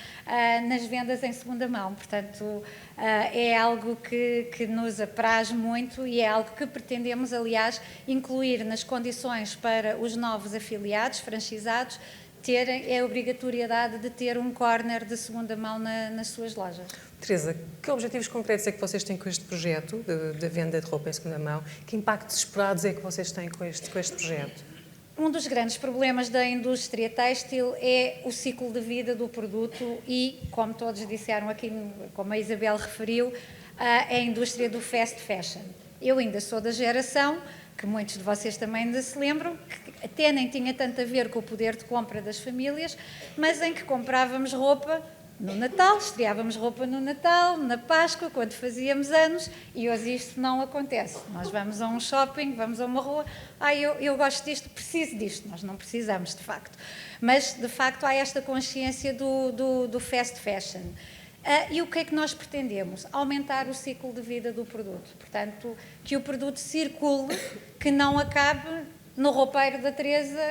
nas vendas em segunda mão. Portanto, é algo que nos apraz muito e é algo que pretendemos, aliás, incluir nas condições para os novos afiliados, franchisados, terem a obrigatoriedade de ter um corner de segunda mão nas suas lojas. Teresa, que objetivos concretos é que vocês têm com este projeto de venda de roupa em segunda mão? Que impactos esperados é que vocês têm com este projeto? Um dos grandes problemas da indústria têxtil é o ciclo de vida do produto e, como todos disseram aqui, como a Isabel referiu, a indústria do fast fashion. Eu ainda sou da geração, que muitos de vocês também ainda se lembram, que até nem tinha tanto a ver com o poder de compra das famílias, mas em que comprávamos roupa no Natal, estreávamos roupa no Natal, na Páscoa, quando fazíamos anos, e hoje isto não acontece. Nós vamos a um shopping, vamos a uma rua, eu gosto disto, preciso disto. Nós não precisamos, de facto. Mas, de facto, há esta consciência do fast fashion. E o que é que nós pretendemos? Aumentar o ciclo de vida do produto. Portanto, que o produto circule, que não acabe no roupeiro da Teresa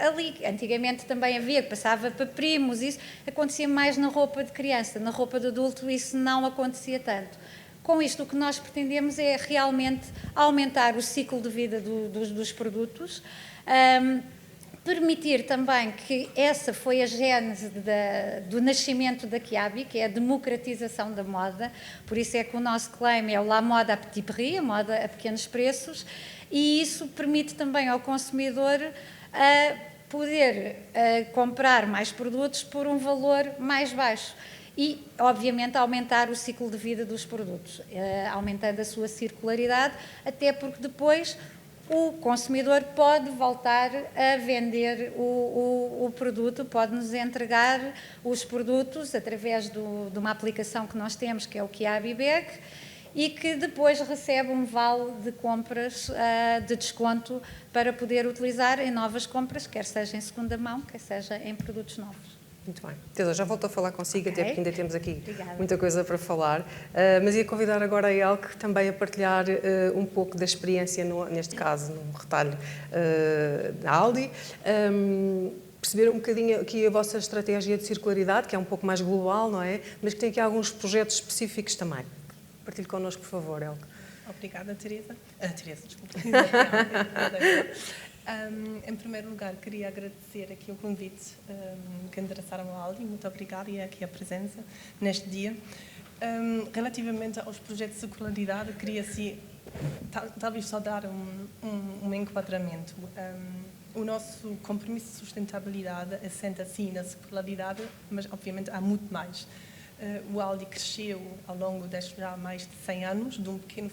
ali. Antigamente também havia, que passava para primos, isso acontecia mais na roupa de criança, na roupa de adulto isso não acontecia tanto. Com isto o que nós pretendemos é realmente aumentar o ciclo de vida dos produtos, permitir também que essa foi a gênese do nascimento da Kiabi, que é a democratização da moda, por isso é que o nosso claim é o La Mode à Petit Prix, a moda a pequenos preços, e isso permite também ao consumidor poder comprar mais produtos por um valor mais baixo e, obviamente, aumentar o ciclo de vida dos produtos, aumentando a sua circularidade, até porque depois o consumidor pode voltar a vender o produto, pode nos entregar os produtos através de uma aplicação que nós temos, que é o Kiabi Bag, e que depois recebe um vale de compras de desconto para poder utilizar em novas compras, quer seja em segunda mão, quer seja em produtos novos. Muito bem. Teresa, já volto a falar consigo, até porque ainda temos aqui muita coisa para falar, mas ia convidar agora a Elke também a partilhar um pouco da experiência, neste caso, no retalho da Aldi, perceber um bocadinho aqui a vossa estratégia de circularidade, que é um pouco mais global, não é? Mas que tem aqui alguns projetos específicos também. Partilhe connosco, por favor, Elke. Obrigada, Teresa. Teresa, desculpa. Em primeiro lugar, queria agradecer aqui o convite que endereçaram ao Aldi. Muito obrigada e aqui a presença neste dia. Relativamente aos projetos de circularidade, queria talvez só dar um enquadramento. O nosso compromisso de sustentabilidade assenta sim na circularidade, mas obviamente há muito mais. O Aldi cresceu ao longo destes já mais de 100 anos, de um pequeno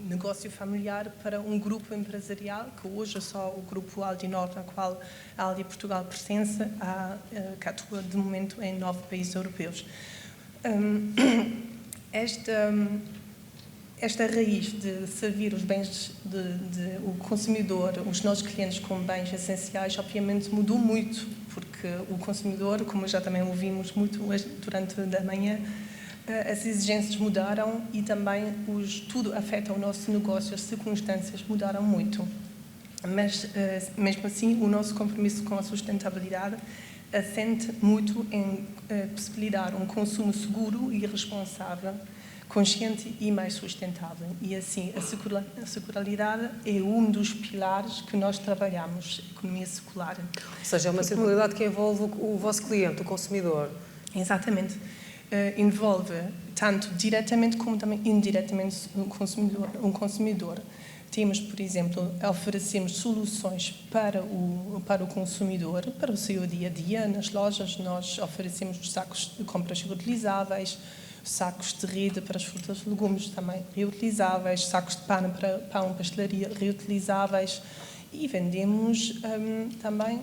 negócio familiar para um grupo empresarial, que hoje é só o grupo Aldi Nord, ao qual a Aldi Portugal pertence, que atua de momento em 9 países europeus. Esta raiz de servir os bens o consumidor, os nossos clientes com bens essenciais, obviamente mudou muito, porque o consumidor, como já também ouvimos muito durante a manhã, as exigências mudaram e também tudo afeta o nosso negócio, as circunstâncias mudaram muito. Mas, mesmo assim, o nosso compromisso com a sustentabilidade assenta muito em possibilitar um consumo seguro e responsável, consciente e mais sustentável. E assim, a circularidade é um dos pilares que nós trabalhamos, a economia circular. Ou seja, é uma circularidade que envolve o vosso cliente, o consumidor. Exatamente. Envolve tanto diretamente como também indiretamente um consumidor. Temos, por exemplo, oferecemos soluções para o consumidor, para o seu dia-a-dia. Nas lojas nós oferecemos os sacos de compras reutilizáveis, sacos de rede para as frutas e legumes também reutilizáveis, sacos de pano para pão, pastelaria reutilizáveis e vendemos também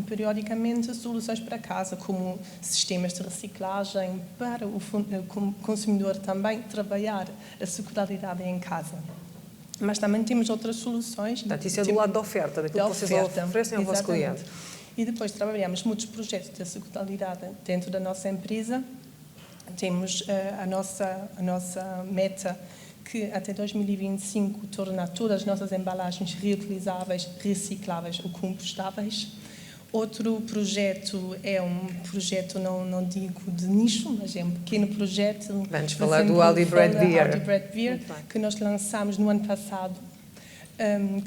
periodicamente soluções para casa, como sistemas de reciclagem para o consumidor também trabalhar a circularidade em casa. Mas também temos outras soluções. Portanto, isso é do lado da oferta, daquilo que vocês oferecem ao vosso cliente. E depois trabalhamos muitos projetos de circularidade dentro da nossa empresa. Temos a nossa meta que até 2025 tornar todas as nossas embalagens reutilizáveis, recicláveis ou compostáveis. Outro projeto é um projeto, não digo de nicho, mas é um pequeno projeto. Vamos falar do Aldi Bread Beer. Aldi Bread Beer, que nós lançámos no ano passado,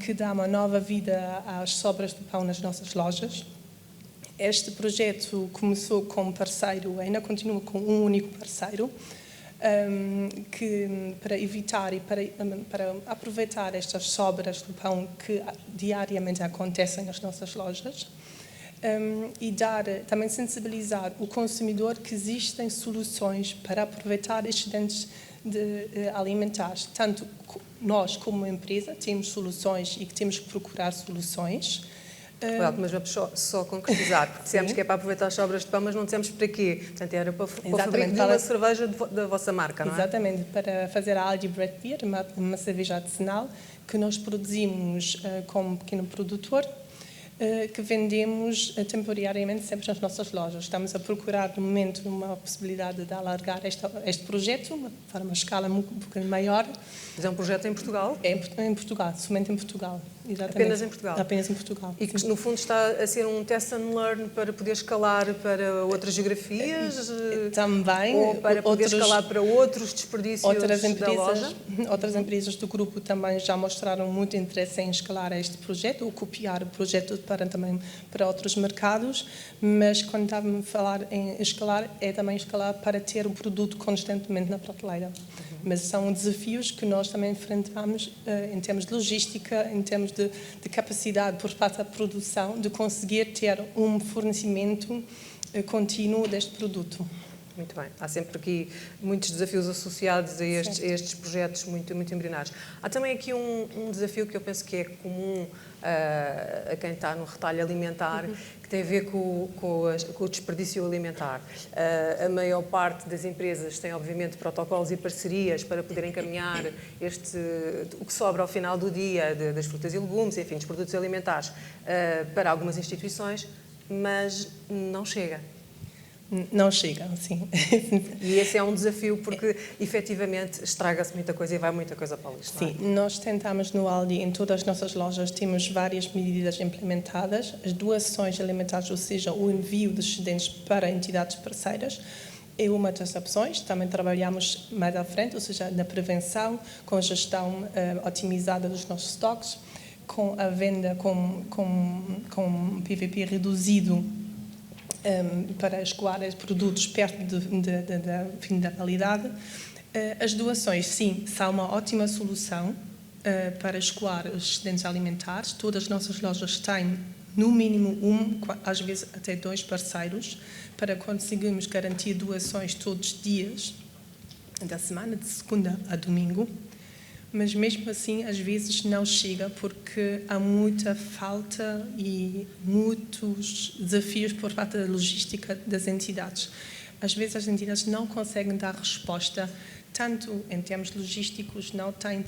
que dá uma nova vida às sobras de pão nas nossas lojas. Este projeto começou com um parceiro, ainda continua com um único parceiro, que para evitar e para aproveitar estas sobras de pão que diariamente acontecem nas nossas lojas, e também sensibilizar o consumidor que existem soluções para aproveitar excedentes alimentares. Tanto nós, como empresa, temos soluções e que temos que procurar soluções. Mas vamos só concretizar, porque dissemos que é para aproveitar as sobras de pão, mas não dissemos para quê. Portanto, era para o fabrico de uma cerveja da vossa marca, não é? Exatamente, para fazer a Aldi Bread Beer, uma cerveja artesanal que nós produzimos como um pequeno produtor, que vendemos temporariamente sempre nas nossas lojas. Estamos a procurar, no momento, uma possibilidade de alargar este projeto para uma escala um bocadinho maior. Mas é um projeto em Portugal? É em Portugal, somente em Portugal. Exatamente. Apenas em Portugal? Apenas em Portugal. E que, no fundo, está a ser um test and learn para poder escalar para outras geografias? Também. Ou para poder escalar para outros desperdícios da loja? Outras empresas do grupo também já mostraram muito interesse em escalar este projeto, ou copiar o projeto também para outros mercados, mas quando estávamos a falar em escalar, é também escalar para ter o produto constantemente na prateleira. Mas são desafios que nós também enfrentamos em termos de logística, em termos de capacidade por parte da produção, de conseguir ter um fornecimento contínuo deste produto. Muito bem. Há sempre aqui muitos desafios associados a estes projetos muito embrionários. Há também aqui um desafio que eu penso que é comum a quem está no retalho alimentar, que tem a ver com o desperdício alimentar. A maior parte das empresas tem, obviamente, protocolos e parcerias para poder encaminhar o que sobra ao final do dia das frutas e legumes, enfim, dos produtos alimentares, para algumas instituições, mas não chega. Não chegam, sim. E esse é um desafio porque, efetivamente, estraga-se muita coisa e vai muita coisa para o lixo. Sim, nós tentamos no Aldi, em todas as nossas lojas, temos várias medidas implementadas, as doações alimentares, ou seja, o envio de excedentes para entidades parceiras, é uma das opções. Também trabalhamos mais à frente, ou seja, na prevenção, com a gestão otimizada dos nossos estoques, com a venda com PVP reduzido, para escoar os produtos perto do fim da validade. As doações, sim, são uma ótima solução para escoar os excedentes alimentares. Todas as nossas lojas têm, no mínimo, às vezes até 2 parceiros, para conseguirmos garantir doações todos os dias da semana, de segunda a domingo. Mas mesmo assim, às vezes não chega porque há muita falta e muitos desafios por parte da logística das entidades. Às vezes as entidades não conseguem dar resposta, tanto em termos logísticos, não têm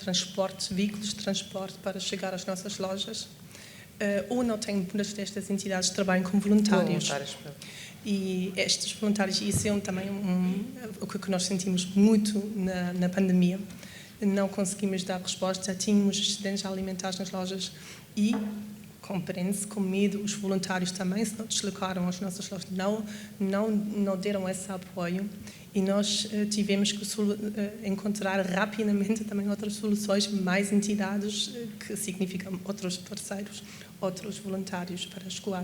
veículos de transporte para chegar às nossas lojas, ou não têm, muitas destas entidades trabalham com voluntários. E estes voluntários, isso é também o que nós sentimos muito na pandemia. Não conseguimos dar resposta, tínhamos excedentes alimentares nas lojas e, compreende-se, com medo, os voluntários também se não deslocaram às nossas lojas, não deram esse apoio e nós tivemos que encontrar rapidamente também outras soluções, mais entidades, que significam outros parceiros, outros voluntários para escoar.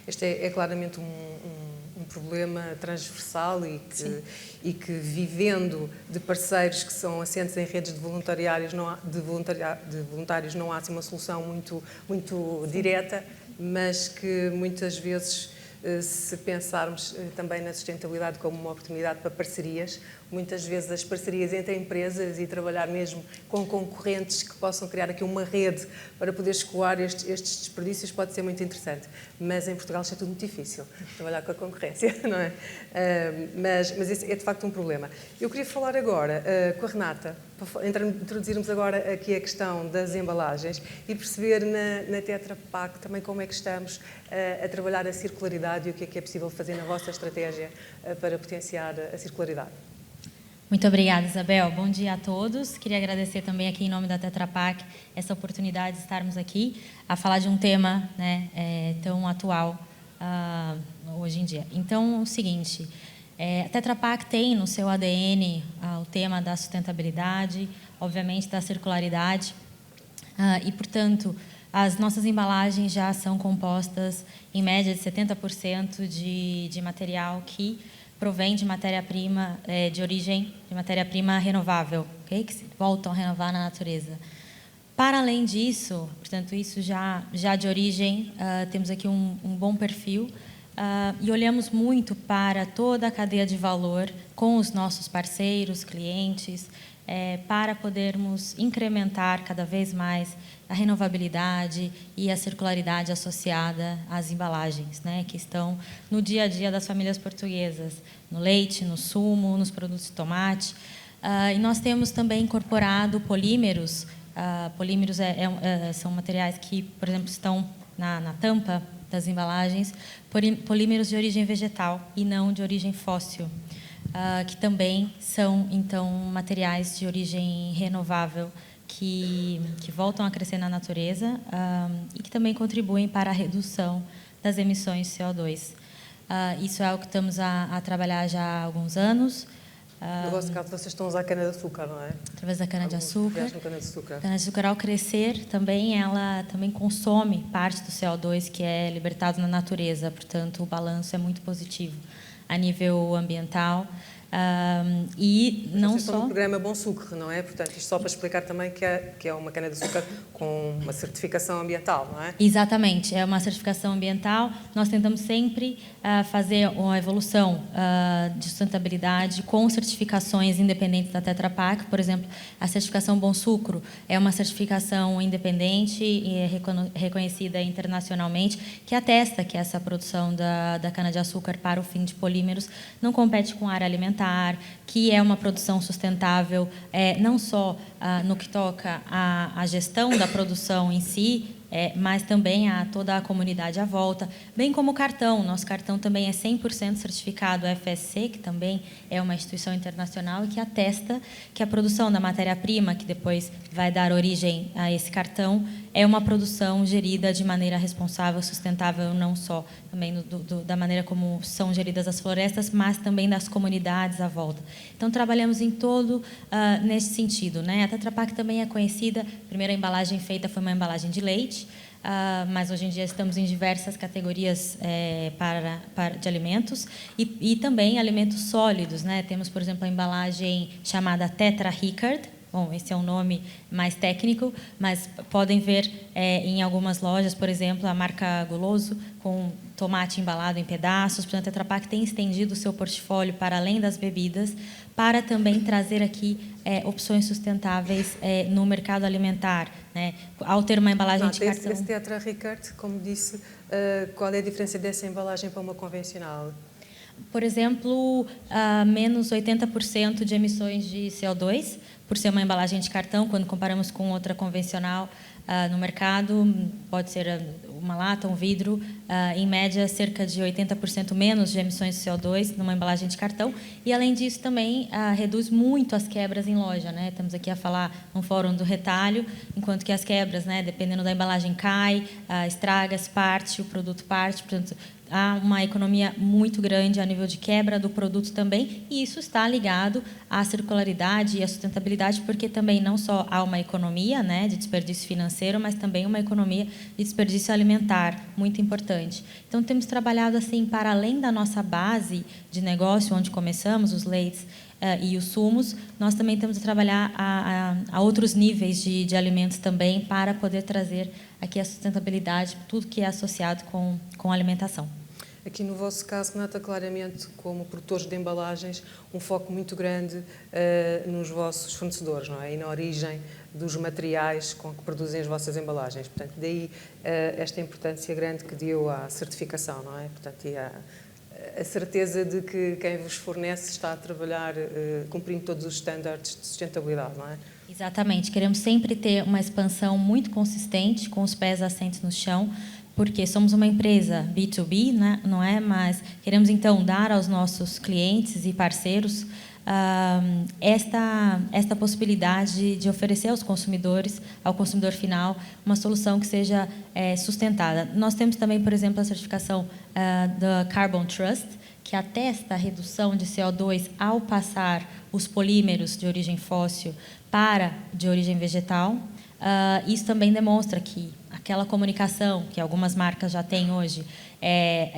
Este é claramente um problema transversal e que vivendo de parceiros que são assentes em redes de voluntários não há assim, uma solução muito direta, mas que muitas vezes, se pensarmos também na sustentabilidade como uma oportunidade para parcerias, muitas vezes as parcerias entre empresas e trabalhar mesmo com concorrentes que possam criar aqui uma rede para poder escoar estes desperdícios pode ser muito interessante. Mas em Portugal isto é tudo muito difícil, trabalhar com a concorrência, não é? Mas esse é de facto um problema. Eu queria falar agora com a Renata, para introduzirmos agora aqui a questão das embalagens e perceber na Tetra Pak também como é que estamos a trabalhar a circularidade e o que é possível fazer na vossa estratégia para potenciar a circularidade. Muito obrigada, Isabel. Bom dia a todos. Queria agradecer também aqui em nome da Tetra Pak essa oportunidade de estarmos aqui a falar de um tema, né, tão atual hoje em dia. Então, o seguinte, a Tetra Pak tem no seu ADN o tema da sustentabilidade, obviamente da circularidade, e, portanto, as nossas embalagens já são compostas, em média, de 70% de material que provém de matéria-prima de origem de matéria-prima renovável, okay? Que se voltam a renovar na natureza. Para além disso, portanto, isso já de origem, temos aqui um bom perfil e olhamos muito para toda a cadeia de valor com os nossos parceiros, clientes, para podermos incrementar cada vez mais a renovabilidade e a circularidade associada às embalagens, né, que estão no dia a dia das famílias portuguesas, no leite, no sumo, nos produtos de tomate. E nós temos também incorporado polímeros. Polímeros são materiais que, por exemplo, estão na tampa das embalagens, polímeros de origem vegetal e não de origem fóssil, que também são, então, materiais de origem renovável, que voltam a crescer na natureza e que também contribuem para a redução das emissões de CO2. Isso é algo que estamos a trabalhar já há alguns anos. No vosso caso, vocês estão a usar cana-de-açúcar, não é? Através da cana-de-açúcar. Cana-de-açúcar. Cana-de-açúcar, ao crescer, ela também consome parte do CO2 que é libertado na natureza. Portanto, o balanço é muito positivo a nível ambiental. E não vocês estão só... no programa Bom Sucre, não é? Portanto, isto só para explicar também que é uma cana-de-açúcar com uma certificação ambiental, não é? Exatamente, é uma certificação ambiental. Nós tentamos sempre fazer uma evolução de sustentabilidade com certificações independentes da Tetra Pak. Por exemplo, a certificação Bom Sucro é uma certificação independente e reconhecida internacionalmente, que atesta que essa produção da cana-de-açúcar para o fim de polímeros não compete com a área alimentar, que é uma produção sustentável, não só no que toca à gestão da produção em si, mas também a toda a comunidade à volta, bem como o cartão. Nosso cartão também é 100% certificado FSC, que também é uma instituição internacional e que atesta que a produção da matéria-prima, que depois vai dar origem a esse cartão, é uma produção gerida de maneira responsável, sustentável, não só também da maneira como são geridas as florestas, mas também das comunidades à volta. Então, trabalhamos em todo nesse sentido, né? A Tetra Pak também é conhecida, a primeira embalagem feita foi uma embalagem de leite, mas hoje em dia estamos em diversas categorias de alimentos e também alimentos sólidos, né? Temos, por exemplo, a embalagem chamada Tetra Ricard. Bom, esse é um nome mais técnico, mas podem ver em algumas lojas, por exemplo, a marca Guloso, com tomate embalado em pedaços. Portanto, a Tetra Pak tem estendido o seu portfólio para além das bebidas, para também trazer aqui opções sustentáveis no mercado alimentar, né? Ao ter uma embalagem de cartão... Esse Tetra Ricard, como disse, qual é a diferença dessa embalagem para uma convencional? Por exemplo, menos 80% de emissões de CO2, por ser uma embalagem de cartão, quando comparamos com outra convencional no mercado, pode ser uma lata, um vidro, em média, cerca de 80% menos de emissões de CO2 numa embalagem de cartão. E, além disso, também reduz muito as quebras em loja, né? Estamos aqui a falar no fórum do retalho, enquanto que as quebras, né, dependendo da embalagem, cai, estraga-se, parte, o produto parte, portanto, há uma economia muito grande a nível de quebra do produto também, e isso está ligado à circularidade e à sustentabilidade, porque também não só há uma economia, né, de desperdício financeiro, mas também uma economia de desperdício alimentar, muito importante. Então, temos trabalhado assim para além da nossa base de negócio, onde começamos, os leites e os sumos, nós também temos a trabalhar a outros níveis de alimentos também, para poder trazer aqui a sustentabilidade, tudo que é associado com a alimentação. Aqui no vosso caso, nota claramente, como produtores de embalagens, um foco muito grande nos vossos fornecedores, não é? E na origem dos materiais com que produzem as vossas embalagens. Portanto, daí esta importância grande que deu à certificação, não é? Portanto, e a certeza de que quem vos fornece está a trabalhar cumprindo todos os estándares de sustentabilidade, não é? Exatamente. Queremos sempre ter uma expansão muito consistente, com os pés assentes no chão, porque somos uma empresa B2B, né, não é? Mas queremos, então, dar aos nossos clientes e parceiros esta possibilidade de oferecer ao consumidor final, uma solução que seja sustentada. Nós temos também, por exemplo, a certificação da Carbon Trust, que atesta a redução de CO2 ao passar os polímeros de origem fóssil para de origem vegetal. Isso também demonstra que aquela comunicação que algumas marcas já têm hoje,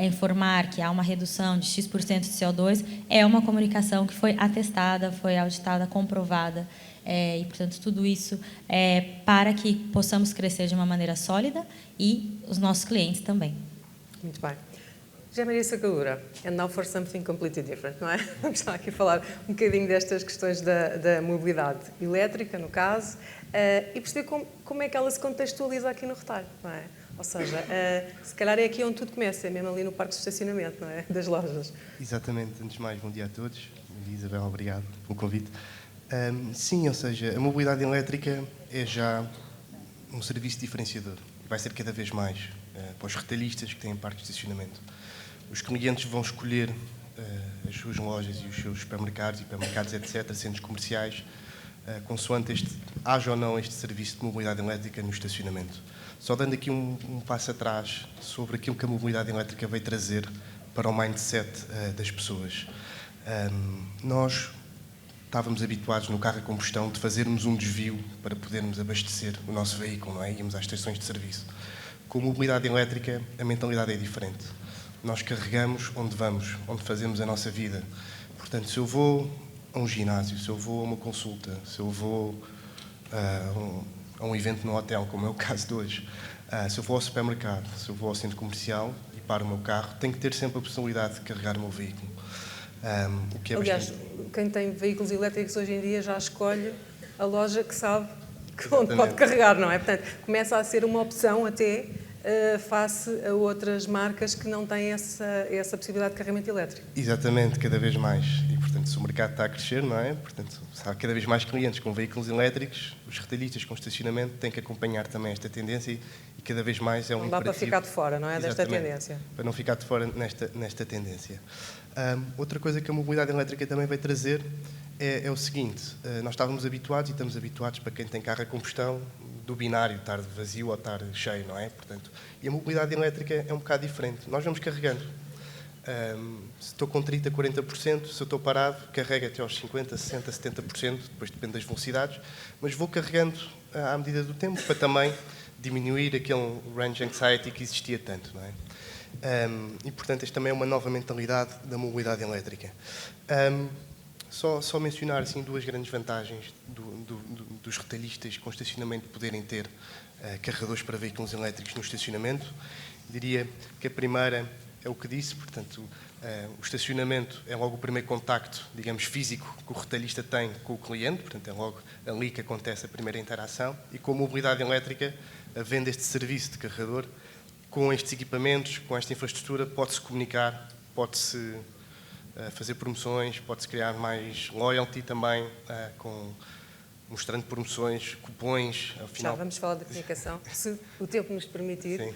informar que há uma redução de X% de CO2, é uma comunicação que foi atestada, foi auditada, comprovada, e, portanto, tudo isso para que possamos crescer de uma maneira sólida e os nossos clientes também. Muito bem. José Maria Sacadura, and now for something completely different, não é? Vamos estar aqui a falar um bocadinho destas questões da mobilidade elétrica, no caso, e perceber como é que ela se contextualiza aqui no retalho, não é? Ou seja, se calhar é aqui onde tudo começa, é mesmo ali no parque de estacionamento, não é? Das lojas. Exatamente. Antes de mais, bom dia a todos. Bom dia, Isabel, obrigado pelo convite. Sim, ou seja, a mobilidade elétrica é já um serviço diferenciador. Vai ser cada vez mais para os retalhistas que têm parques de estacionamento. Os clientes vão escolher as suas lojas e os seus supermercados, hipermercados, etc., centros comerciais, consoante haja ou não este serviço de mobilidade elétrica no estacionamento. Só dando aqui um passo atrás sobre aquilo que a mobilidade elétrica veio trazer para o mindset das pessoas. Nós estávamos habituados no carro a combustão de fazermos um desvio para podermos abastecer o nosso veículo, não é? Íamos às estações de serviço. Com a mobilidade elétrica, a mentalidade é diferente. Nós carregamos onde vamos, onde fazemos a nossa vida. Portanto, se eu vou a um ginásio, se eu vou a uma consulta, se eu vou a um evento no hotel, como é o caso de hoje, se eu vou ao supermercado, se eu vou ao centro comercial e paro o meu carro, tenho que ter sempre a possibilidade de carregar o meu veículo. O que é Aliás, quem tem veículos elétricos hoje em dia já escolhe a loja que sabe onde pode carregar, não é? Portanto, começa a ser uma opção até face a outras marcas que não têm essa possibilidade de carregamento elétrico. Exatamente, cada vez mais. E, portanto, se o mercado está a crescer, não é? Portanto, se há cada vez mais clientes com veículos elétricos, os retalhistas com estacionamento têm que acompanhar também esta tendência e cada vez mais é um imperativo. Não dá para ficar de fora, não é? Exatamente, desta tendência. Para não ficar de fora nesta tendência. Outra coisa que a mobilidade elétrica também vai trazer é o seguinte, nós estávamos habituados e estamos habituados, para quem tem carro a combustão, do binário, estar vazio ou estar cheio, não é? Portanto, e a mobilidade elétrica é um bocado diferente. Nós vamos carregando. Se estou com 30%, 40%, se eu estou parado, carrega até aos 50%, 60%, 70%, depois depende das velocidades, mas vou carregando à medida do tempo para também diminuir aquele range anxiety que existia tanto, não é? E, portanto, esta também é uma nova mentalidade da mobilidade elétrica. Só mencionar assim, duas grandes vantagens dos retalhistas com estacionamento poderem ter carregadores para veículos elétricos no estacionamento. Diria que a primeira é o que disse, portanto, o estacionamento é logo o primeiro contacto, digamos, físico que o retalhista tem com o cliente, portanto, é logo ali que acontece a primeira interação. E com a mobilidade elétrica, havendo este serviço de carregador, com estes equipamentos, com esta infraestrutura, pode-se comunicar, pode-se fazer promoções, pode-se criar mais loyalty também, mostrando promoções, cupons, ao final. Já vamos falar da comunicação, se o tempo nos permitir.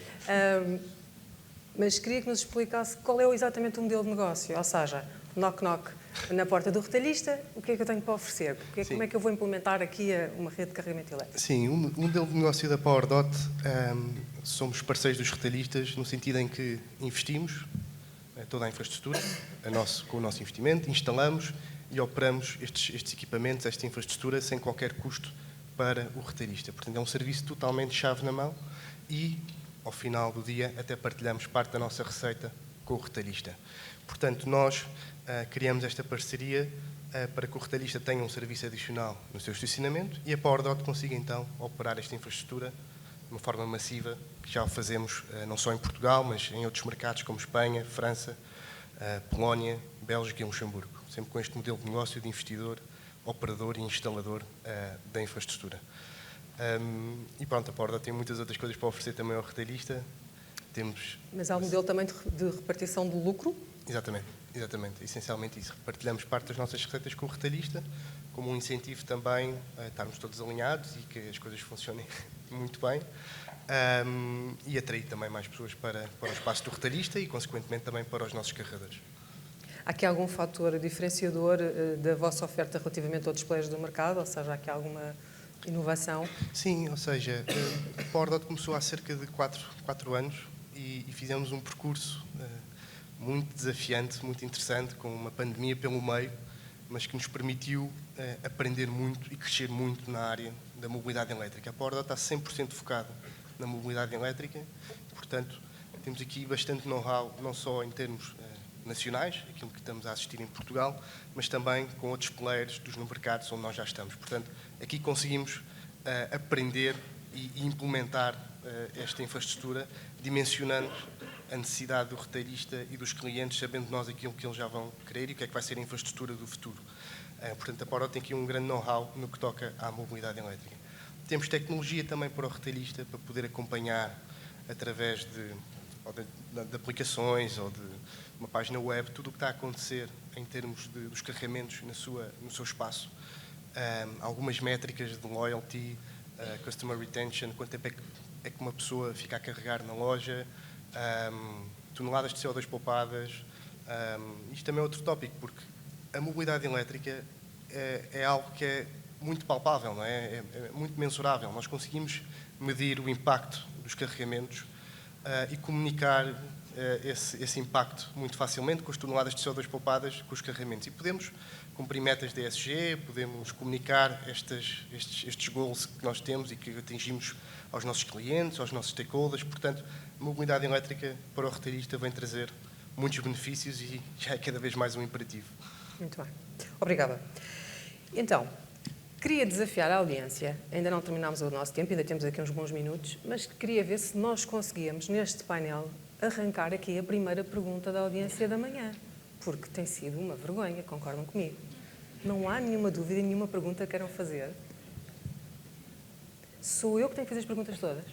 Mas queria que nos explicasse qual é exatamente o modelo de negócio, ou seja, knock-knock na porta do retalhista, o que é que eu tenho para oferecer? Como é que eu vou implementar aqui uma rede de carregamento elétrico? Sim, o modelo de negócio da PowerDot, somos parceiros dos retalhistas no sentido em que investimos toda a infraestrutura com o nosso investimento, instalamos e operamos estes equipamentos, esta infraestrutura, sem qualquer custo para o retalhista. Portanto, é um serviço totalmente chave na mão e, ao final do dia, até partilhamos parte da nossa receita com o retalhista. Portanto, nós criamos esta parceria para que o retalhista tenha um serviço adicional no seu estacionamento e a PowerDot consiga, então, operar esta infraestrutura de uma forma massiva, que já o fazemos não só em Portugal, mas em outros mercados como Espanha, França, Polónia, Bélgica e Luxemburgo, sempre com este modelo de negócio de investidor, operador e instalador da infraestrutura. E pronto, a PowerDot tem muitas outras coisas para oferecer também ao retalhista. Mas há um modelo também de repartição do lucro? Exatamente, essencialmente isso. Repartilhamos parte das nossas receitas com o retalhista, como um incentivo também a estarmos todos alinhados e que as coisas funcionem muito bem, e atrair também mais pessoas para o espaço do retalhista e, consequentemente, também para os nossos carregadores. Há aqui algum fator diferenciador da vossa oferta relativamente a outros players do mercado? Ou seja, há aqui alguma inovação? Sim, ou seja, a Pordot começou há cerca de 4 anos e fizemos um percurso muito desafiante, muito interessante, com uma pandemia pelo meio, mas que nos permitiu aprender muito e crescer muito na área da mobilidade elétrica. A Pordot está 100% focada na mobilidade elétrica, portanto, temos aqui bastante know-how, não só em termos nacionais, aquilo que estamos a assistir em Portugal, mas também com outros players no mercados onde nós já estamos. Portanto, aqui conseguimos aprender e implementar esta infraestrutura, dimensionando a necessidade do retalhista e dos clientes, sabendo nós aquilo que eles já vão querer e o que é que vai ser a infraestrutura do futuro. Portanto, a Pordot tem aqui um grande know-how no que toca à mobilidade elétrica. Temos tecnologia também para o retalhista, para poder acompanhar através de aplicações ou de uma página web, tudo o que está a acontecer em termos dos carregamentos no seu espaço. Algumas métricas de loyalty, customer retention, quanto tempo é que uma pessoa fica a carregar na loja, toneladas de CO2 poupadas. Isto também é outro tópico, porque a mobilidade elétrica é algo que é muito palpável, não é? É muito mensurável. Nós conseguimos medir o impacto dos carregamentos e comunicar esse impacto muito facilmente com as toneladas de CO2 poupadas com os carregamentos. E podemos cumprir metas de ESG, podemos comunicar estes goals que nós temos e que atingimos aos nossos clientes, aos nossos stakeholders. Portanto, a mobilidade elétrica para o retalhista vem trazer muitos benefícios e já é cada vez mais um imperativo. Muito bem. Obrigada. Então, queria desafiar a audiência, ainda não terminámos o nosso tempo, ainda temos aqui uns bons minutos, mas queria ver se nós conseguíamos, neste painel, arrancar aqui a primeira pergunta da audiência da manhã, porque tem sido uma vergonha, concordam comigo? Não há nenhuma dúvida, nenhuma pergunta que queiram fazer. Sou eu que tenho que fazer as perguntas todas?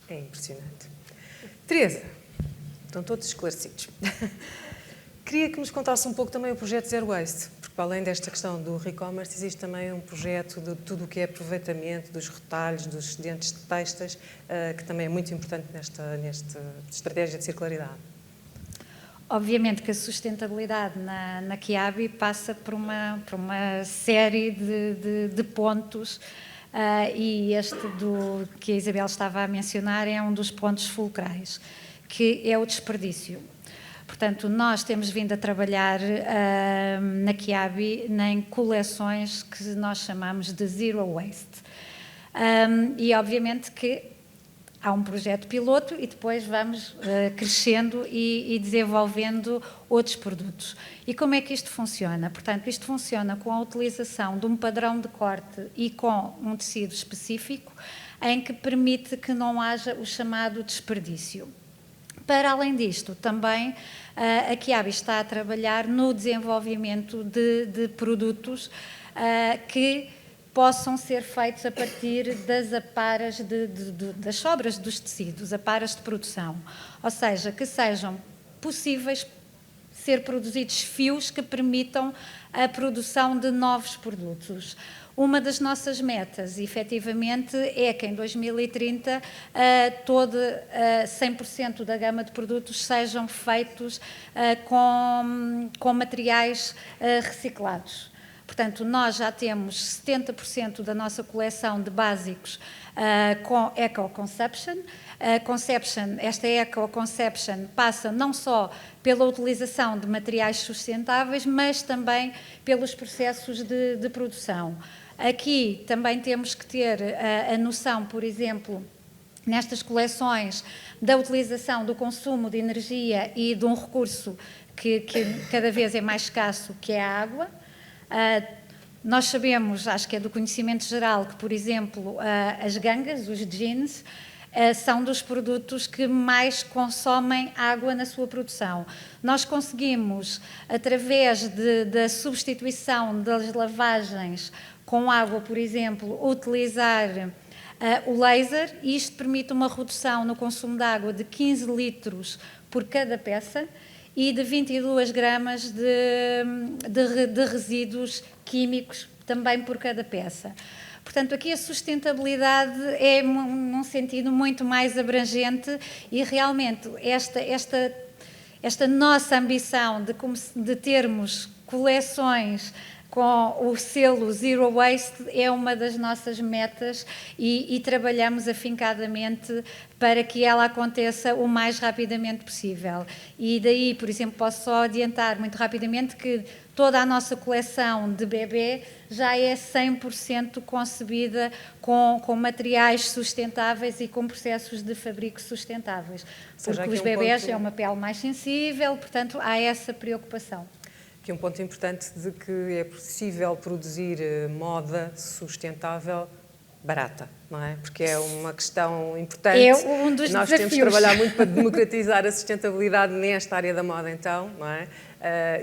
É impressionante. Teresa, estão todos esclarecidos. Queria que nos contasse um pouco também o projeto Zero Waste, porque para além desta questão do e-commerce, existe também um projeto de tudo o que é aproveitamento dos retalhos, dos excedentes de textos, que também é muito importante nesta estratégia de circularidade. Obviamente que a sustentabilidade na Kiabi passa por uma série de pontos e este que a Isabel estava a mencionar é um dos pontos fulcrais, que é o desperdício. Portanto, nós temos vindo a trabalhar na Kiabi em coleções que nós chamamos de Zero Waste. E, obviamente, que há um projeto piloto e depois vamos crescendo e desenvolvendo outros produtos. E como é que isto funciona? Portanto, isto funciona com a utilização de um padrão de corte e com um tecido específico em que permite que não haja o chamado desperdício. Para além disto, também a Kiabi está a trabalhar no desenvolvimento de produtos que possam ser feitos a partir das aparas das sobras dos tecidos, aparas de produção. Ou seja, que sejam possíveis ser produzidos fios que permitam a produção de novos produtos. Uma das nossas metas, efetivamente, é que em 2030 100% da gama de produtos sejam feitos com materiais reciclados. Portanto, nós já temos 70% da nossa coleção de básicos com eco-conception. Esta eco-conception passa não só pela utilização de materiais sustentáveis, mas também pelos processos de produção. Aqui também temos que ter a noção, por exemplo, nestas coleções, da utilização do consumo de energia e de um recurso que cada vez é mais escasso, que é a água. Nós sabemos, acho que é do conhecimento geral, que, por exemplo, as gangas, os jeans, são dos produtos que mais consomem água na sua produção. Nós conseguimos, através da substituição das lavagens com água, por exemplo, utilizar o laser, e isto permite uma redução no consumo de água de 15 litros por cada peça e de 22 gramas de resíduos químicos também por cada peça. Portanto, aqui a sustentabilidade é num sentido muito mais abrangente e realmente esta nossa ambição de termos coleções com o selo Zero Waste é uma das nossas metas e trabalhamos afincadamente para que ela aconteça o mais rapidamente possível. E daí, por exemplo, posso só adiantar muito rapidamente que toda a nossa coleção de bebê já é 100% concebida com materiais sustentáveis e com processos de fabrico sustentáveis. Porque os bebés é uma pele mais sensível, portanto, há essa preocupação. Que um ponto importante de que é possível produzir moda sustentável barata, não é? Porque é uma questão importante. É um dos Nós desafios. temos de trabalhar muito para democratizar a sustentabilidade nesta área da moda, então, não é?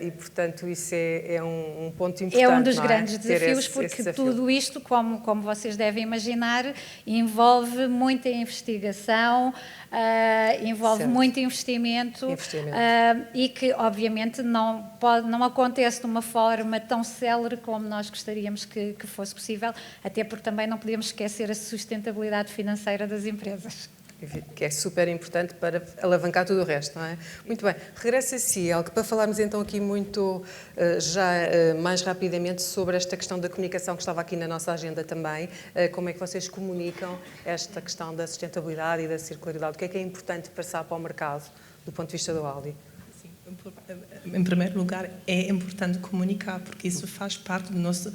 E, portanto, isso é um ponto importante. É um dos não é? grandes Ter desafios, porque tudo isto, como vocês devem imaginar, envolve muita investigação, envolve muito investimento. E que, obviamente, não acontece de uma forma tão célere como nós gostaríamos que fosse possível, até porque também não podemos esquecer a sustentabilidade financeira das empresas. Que é super importante para alavancar tudo o resto, não é? Muito bem. Regresso a Ciel, para falarmos então aqui muito mais rapidamente sobre esta questão da comunicação que estava aqui na nossa agenda também. Como é que vocês comunicam esta questão da sustentabilidade e da circularidade? O que é importante passar para o mercado do ponto de vista do Aldi? Em primeiro lugar, é importante comunicar, porque isso faz parte do nosso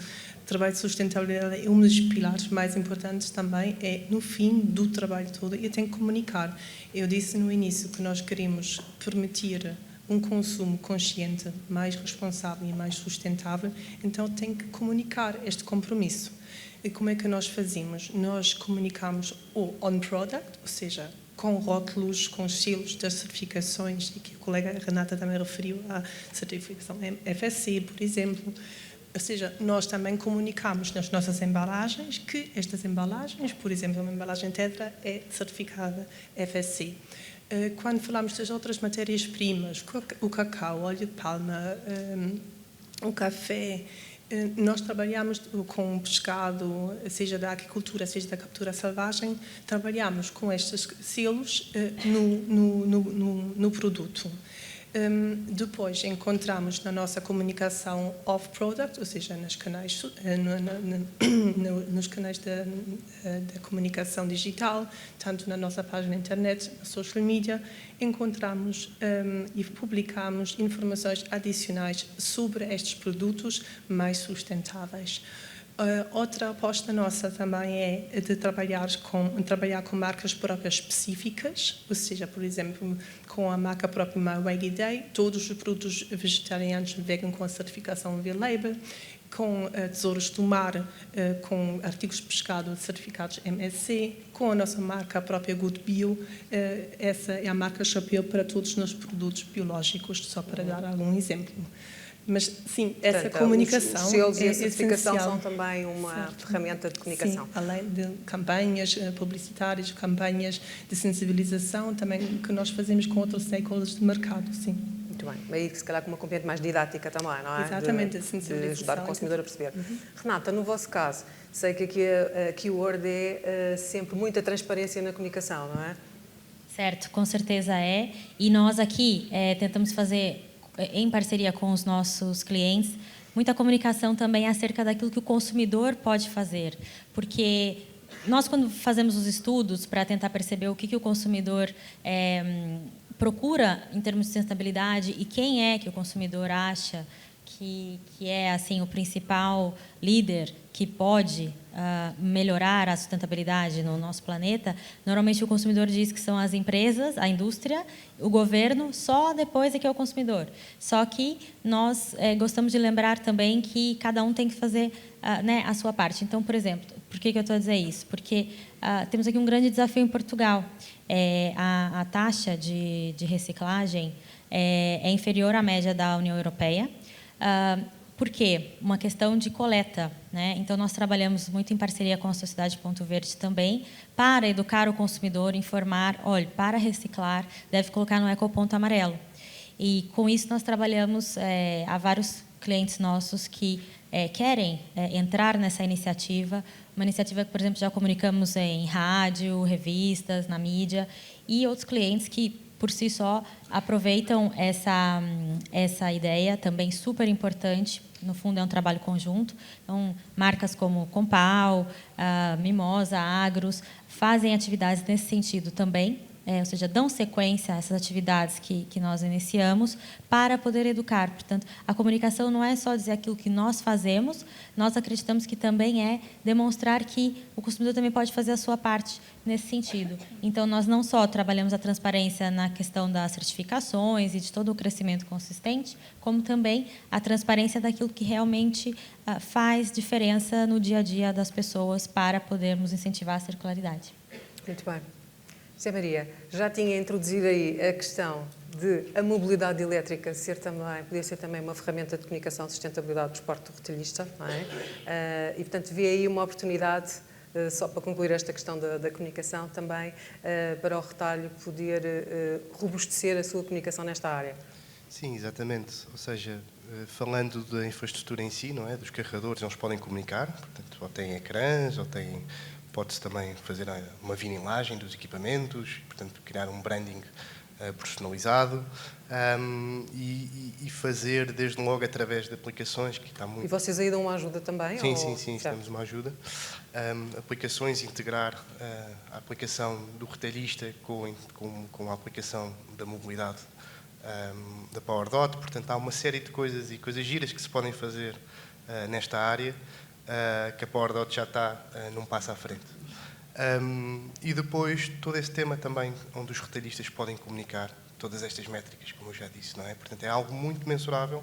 trabalho de sustentabilidade. E um dos pilares mais importantes também é, no fim do trabalho todo, eu tenho que comunicar. Eu disse no início que nós queremos permitir um consumo consciente, mais responsável e mais sustentável, então tem que comunicar este compromisso. E como é que nós fazemos? Nós comunicamos o on-product, ou seja, com rótulos, com selos das certificações, e que a colega Renata também referiu à certificação FSC, por exemplo. Ou seja, nós também comunicamos nas nossas embalagens que estas embalagens, por exemplo, uma embalagem Tetra é certificada FSC. Quando falamos das outras matérias-primas, o cacau, o óleo de palma, o café, nós trabalhamos com pescado, seja da agricultura, seja da captura selvagem, trabalhamos com estes selos no produto. Depois encontramos na nossa comunicação off-product, ou seja, nos canais da comunicação digital, tanto na nossa página na internet, na social media, encontramos e publicamos informações adicionais sobre estes produtos mais sustentáveis. Outra aposta nossa também é de trabalhar com marcas próprias específicas, ou seja, por exemplo, com a marca própria My Waggy Day, todos os produtos vegetarianos vegan com a certificação V-Label, com tesouros do mar, com artigos de pescado certificados MSC, com a nossa marca própria Good Bio, essa é a marca chapéu para todos os nossos produtos biológicos, só para dar algum exemplo. Mas, sim, essa portanto, comunicação os selos é e a certificação essencial. são também uma ferramenta de comunicação. Sim, além de campanhas publicitárias, campanhas de sensibilização, também que nós fazemos com outros stakeholders de mercado, sim. Muito bem. Aí, se calhar, com uma componente mais didática também, não é? Exatamente, de ajudar o consumidor a perceber. Renata, no vosso caso, sei que aqui a keyword é sempre muita transparência na comunicação, não é? Certo, com certeza é. E nós aqui tentamos fazer, em parceria com os nossos clientes, muita comunicação também acerca daquilo que o consumidor pode fazer. Porque nós, quando fazemos os estudos para tentar perceber o que o consumidor procura em termos de sustentabilidade e quem é que o consumidor acha que é assim o principal líder que pode melhorar a sustentabilidade no nosso planeta, normalmente o consumidor diz que são as empresas, a indústria, o governo, só depois é que é o consumidor. Só que nós gostamos de lembrar também que cada um tem que fazer a sua parte. Então, por exemplo, por que eu estou a dizer isso? Porque temos aqui um grande desafio em Portugal. A taxa de reciclagem é inferior à média da União Europeia. Por quê? Uma questão de coleta, né? Então, nós trabalhamos muito em parceria com a Sociedade Ponto Verde também para educar o consumidor, informar, olha, para reciclar, deve colocar no ecoponto amarelo. E, com isso, nós trabalhamos, há vários clientes nossos que querem entrar nessa iniciativa, uma iniciativa que, por exemplo, já comunicamos em rádio, revistas, na mídia, e outros clientes que por si só, aproveitam essa ideia, também super importante. No fundo, é um trabalho conjunto. Então, marcas como Compal, Mimosa, Agros, fazem atividades nesse sentido também, ou seja, dão sequência a essas atividades que nós iniciamos para poder educar. Portanto, a comunicação não é só dizer aquilo que nós fazemos, nós acreditamos que também é demonstrar que o consumidor também pode fazer a sua parte nesse sentido. Então, nós não só trabalhamos a transparência na questão das certificações e de todo o crescimento consistente, como também a transparência daquilo que realmente faz diferença no dia a dia das pessoas para podermos incentivar a circularidade. Muito bem. José Maria, já tinha introduzido aí a questão de a mobilidade elétrica podia ser também uma ferramenta de comunicação de sustentabilidade do esporte do retalhista, não é? E, portanto, vê aí uma oportunidade, só para concluir esta questão da comunicação, também para o retalho poder robustecer a sua comunicação nesta área. Sim, exatamente. Ou seja, falando da infraestrutura em si, não é? Dos carregadores, eles podem comunicar, portanto, ou têm ecrãs, ou têm... Pode-se também fazer uma vinilagem dos equipamentos, portanto, criar um branding personalizado e fazer, desde logo, através de aplicações, que está muito... E vocês aí dão uma ajuda também? Sim, temos uma ajuda. Aplicações, integrar a aplicação do retalhista com a aplicação da mobilidade da PowerDot. Portanto, há uma série de coisas e coisas giras que se podem fazer nesta área, que a PowerDot já está num passo à frente. E depois, todo esse tema também, onde os retalhistas podem comunicar todas estas métricas, como eu já disse, não é? Portanto, é algo muito mensurável.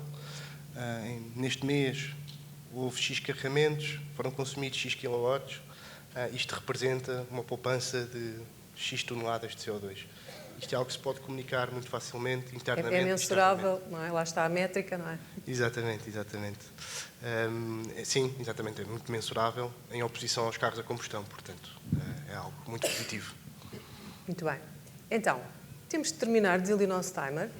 Neste mês, houve X carregamentos, foram consumidos X quilowatts. Isto representa uma poupança de X toneladas de CO2. Isto é algo que se pode comunicar muito facilmente, internamente. É mensurável, não é? Lá está a métrica, não é? Exatamente. Sim, exatamente, é muito mensurável em oposição aos carros a combustão, portanto, é algo muito positivo. Muito bem. Então, temos de terminar de o nosso timer.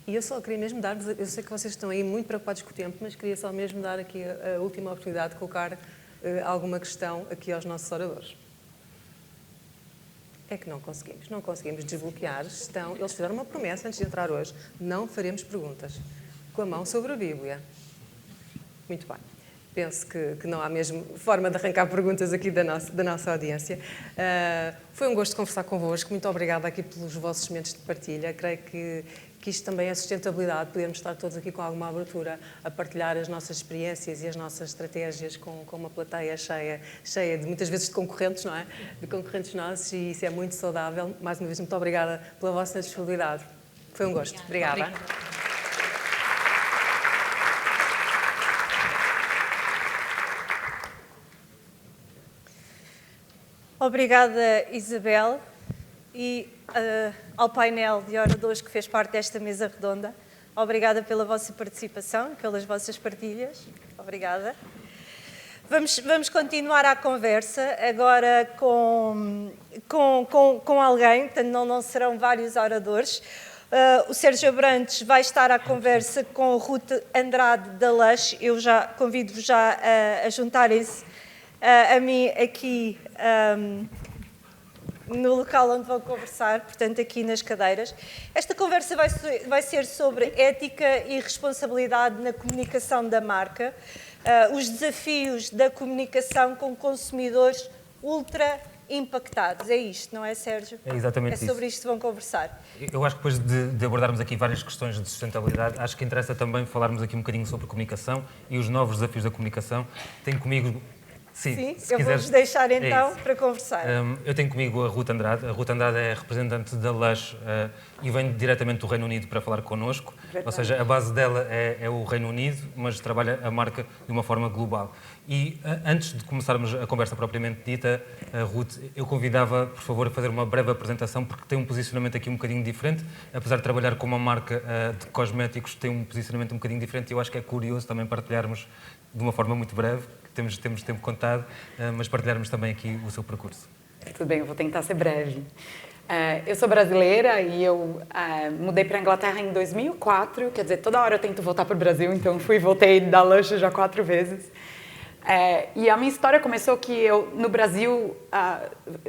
E eu só queria mesmo dar-vos, eu sei que vocês estão aí muito preocupados com o tempo, mas queria só mesmo dar aqui a última oportunidade de colocar alguma questão aqui aos nossos oradores. É que não conseguimos desbloquear. Eles fizeram uma promessa antes de entrar hoje, não faremos perguntas. Com a mão sobre a Bíblia. Muito bem. Penso que não há mesmo forma de arrancar perguntas aqui da nossa audiência. Foi um gosto conversar convosco. Muito obrigada aqui pelos vossos momentos de partilha. Creio que isto também é sustentabilidade. Podermos estar todos aqui com alguma abertura a partilhar as nossas experiências e as nossas estratégias com uma plateia cheia de, muitas vezes, de concorrentes, não é? De concorrentes nossos, e isso é muito saudável. Mais uma vez, muito obrigada pela vossa disponibilidade. Foi um gosto. Obrigada. Obrigada, Isabel, e ao painel de oradores que fez parte desta mesa redonda. Obrigada pela vossa participação e pelas vossas partilhas. Obrigada. Vamos continuar a conversa agora com alguém, portanto não serão vários oradores. O Sérgio Abrantes vai estar à conversa com o Ruth Andrade da Lush. Eu já convido-vos a juntarem-se a mim aqui no local onde vão conversar, portanto aqui nas cadeiras. Esta conversa vai ser sobre ética e responsabilidade na comunicação da marca, os desafios da comunicação com consumidores ultra impactados. É isto, não é, Sérgio? É exatamente isso. É sobre isto que vão conversar. Eu acho que depois de abordarmos aqui várias questões de sustentabilidade, acho que interessa também falarmos aqui um bocadinho sobre comunicação e os novos desafios da comunicação. Tenho comigo... Sim, eu vou-vos deixar então para conversar. Eu tenho comigo a Ruth Andrade. A Ruth Andrade é representante da Lush e vem diretamente do Reino Unido para falar connosco. Verdade. Ou seja, a base dela é o Reino Unido, mas trabalha a marca de uma forma global. E antes de começarmos a conversa propriamente dita, Ruth, eu convidava, por favor, a fazer uma breve apresentação, porque tem um posicionamento aqui um bocadinho diferente. Apesar de trabalhar com uma marca de cosméticos, tem um posicionamento um bocadinho diferente e eu acho que é curioso também partilharmos de uma forma muito breve. Temos tempo contado, mas partilharmos também aqui o seu percurso. Tudo bem, eu vou tentar ser breve. Eu sou brasileira e eu mudei para a Inglaterra em 2004, quer dizer, toda hora eu tento voltar para o Brasil, então fui e voltei da Lush já 4 vezes. E a minha história começou que eu, no Brasil,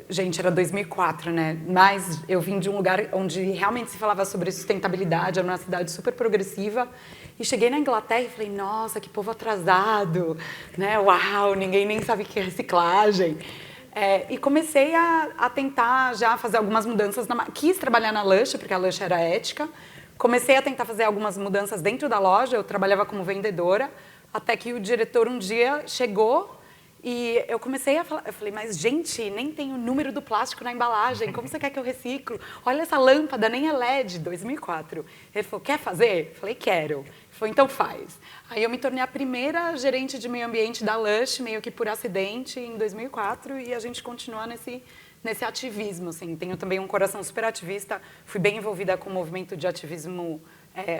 gente, era 2004, né? Mas eu vim de um lugar onde realmente se falava sobre sustentabilidade, era uma cidade super progressiva. E cheguei na Inglaterra e falei, nossa, que povo atrasado, né? Uau, ninguém nem sabe o que é reciclagem. E comecei a tentar já fazer algumas mudanças. Quis trabalhar na Lush, porque a Lush era ética. Comecei a tentar fazer algumas mudanças dentro da loja, eu trabalhava como vendedora, até que o diretor um dia chegou e eu comecei a falar, eu falei, mas gente, nem tem o número do plástico na embalagem, como você quer que eu reciclo? Olha essa lâmpada, nem é LED, 2004. Ele falou, quer fazer? Eu falei, quero. Ele falou, então faz. Aí eu me tornei a primeira gerente de meio ambiente da Lush, meio que por acidente, em 2004, e a gente continua nesse ativismo, assim. Tenho também um coração super ativista, fui bem envolvida com o movimento de ativismo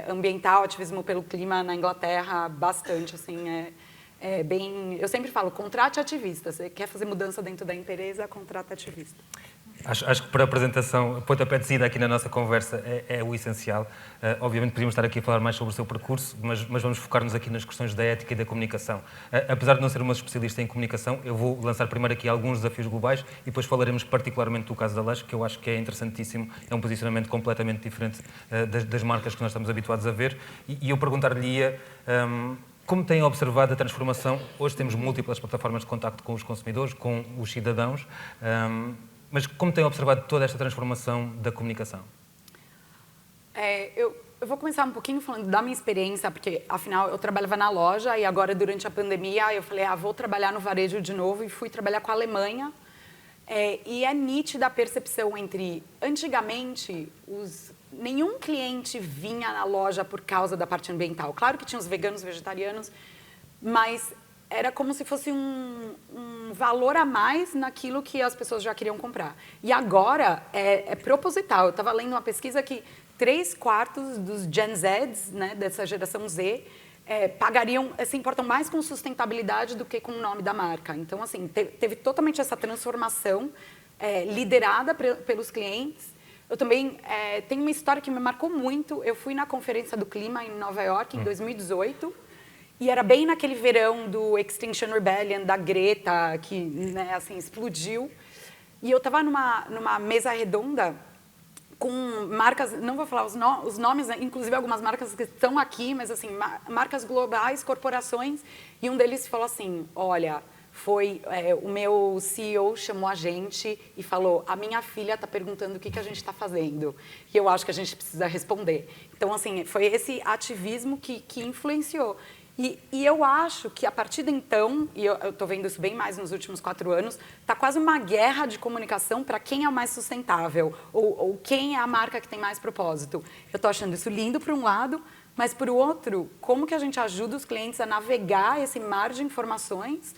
ambiental, ativismo pelo clima na Inglaterra, bastante, assim, bem... Eu sempre falo, contrate ativista, você quer fazer mudança dentro da empresa, contrata ativista. Acho que para a apresentação, pontapé de saída aqui na nossa conversa é o essencial. Obviamente podíamos estar aqui a falar mais sobre o seu percurso, mas vamos focar-nos aqui nas questões da ética e da comunicação. Apesar de não ser uma especialista em comunicação, eu vou lançar primeiro aqui alguns desafios globais e depois falaremos particularmente do caso da Lush, que eu acho que é interessantíssimo, é um posicionamento completamente diferente das marcas que nós estamos habituados a ver. E eu perguntar-lhe-ia... Como têm observado a transformação? Hoje temos múltiplas plataformas de contacto com os consumidores, com os cidadãos, mas como têm observado toda esta transformação da comunicação? Eu vou começar um pouquinho falando da minha experiência, porque, afinal, eu trabalhava na loja e agora, durante a pandemia, eu falei, vou trabalhar no varejo de novo e fui trabalhar com a Alemanha. E é nítida a percepção entre, antigamente, nenhum cliente vinha na loja por causa da parte ambiental. Claro que tinha os veganos, vegetarianos, mas era como se fosse um valor a mais naquilo que as pessoas já queriam comprar. E agora é proposital. Eu estava lendo uma pesquisa que 3/4 dos Gen Zs, né, dessa geração Z, se importam mais com sustentabilidade do que com o nome da marca. Então, assim, teve totalmente essa transformação liderada pelos clientes. Eu também tenho uma história que me marcou muito. Eu fui na Conferência do Clima em Nova York, em 2018, e era bem naquele verão do Extinction Rebellion, da Greta, que, né, assim, explodiu. E eu estava numa mesa redonda com marcas, não vou falar os nomes, inclusive algumas marcas que estão aqui, mas assim, marcas globais, corporações, e um deles falou assim, olha, o meu CEO chamou a gente e falou, a minha filha está perguntando o que a gente está fazendo, e eu acho que a gente precisa responder. Então, assim, foi esse ativismo que influenciou. E eu acho que, a partir de então, e eu estou vendo isso bem mais nos últimos 4 anos, está quase uma guerra de comunicação para quem é o mais sustentável, ou quem é a marca que tem mais propósito. Eu estou achando isso lindo, por um lado, mas, por outro, como que a gente ajuda os clientes a navegar esse mar de informações?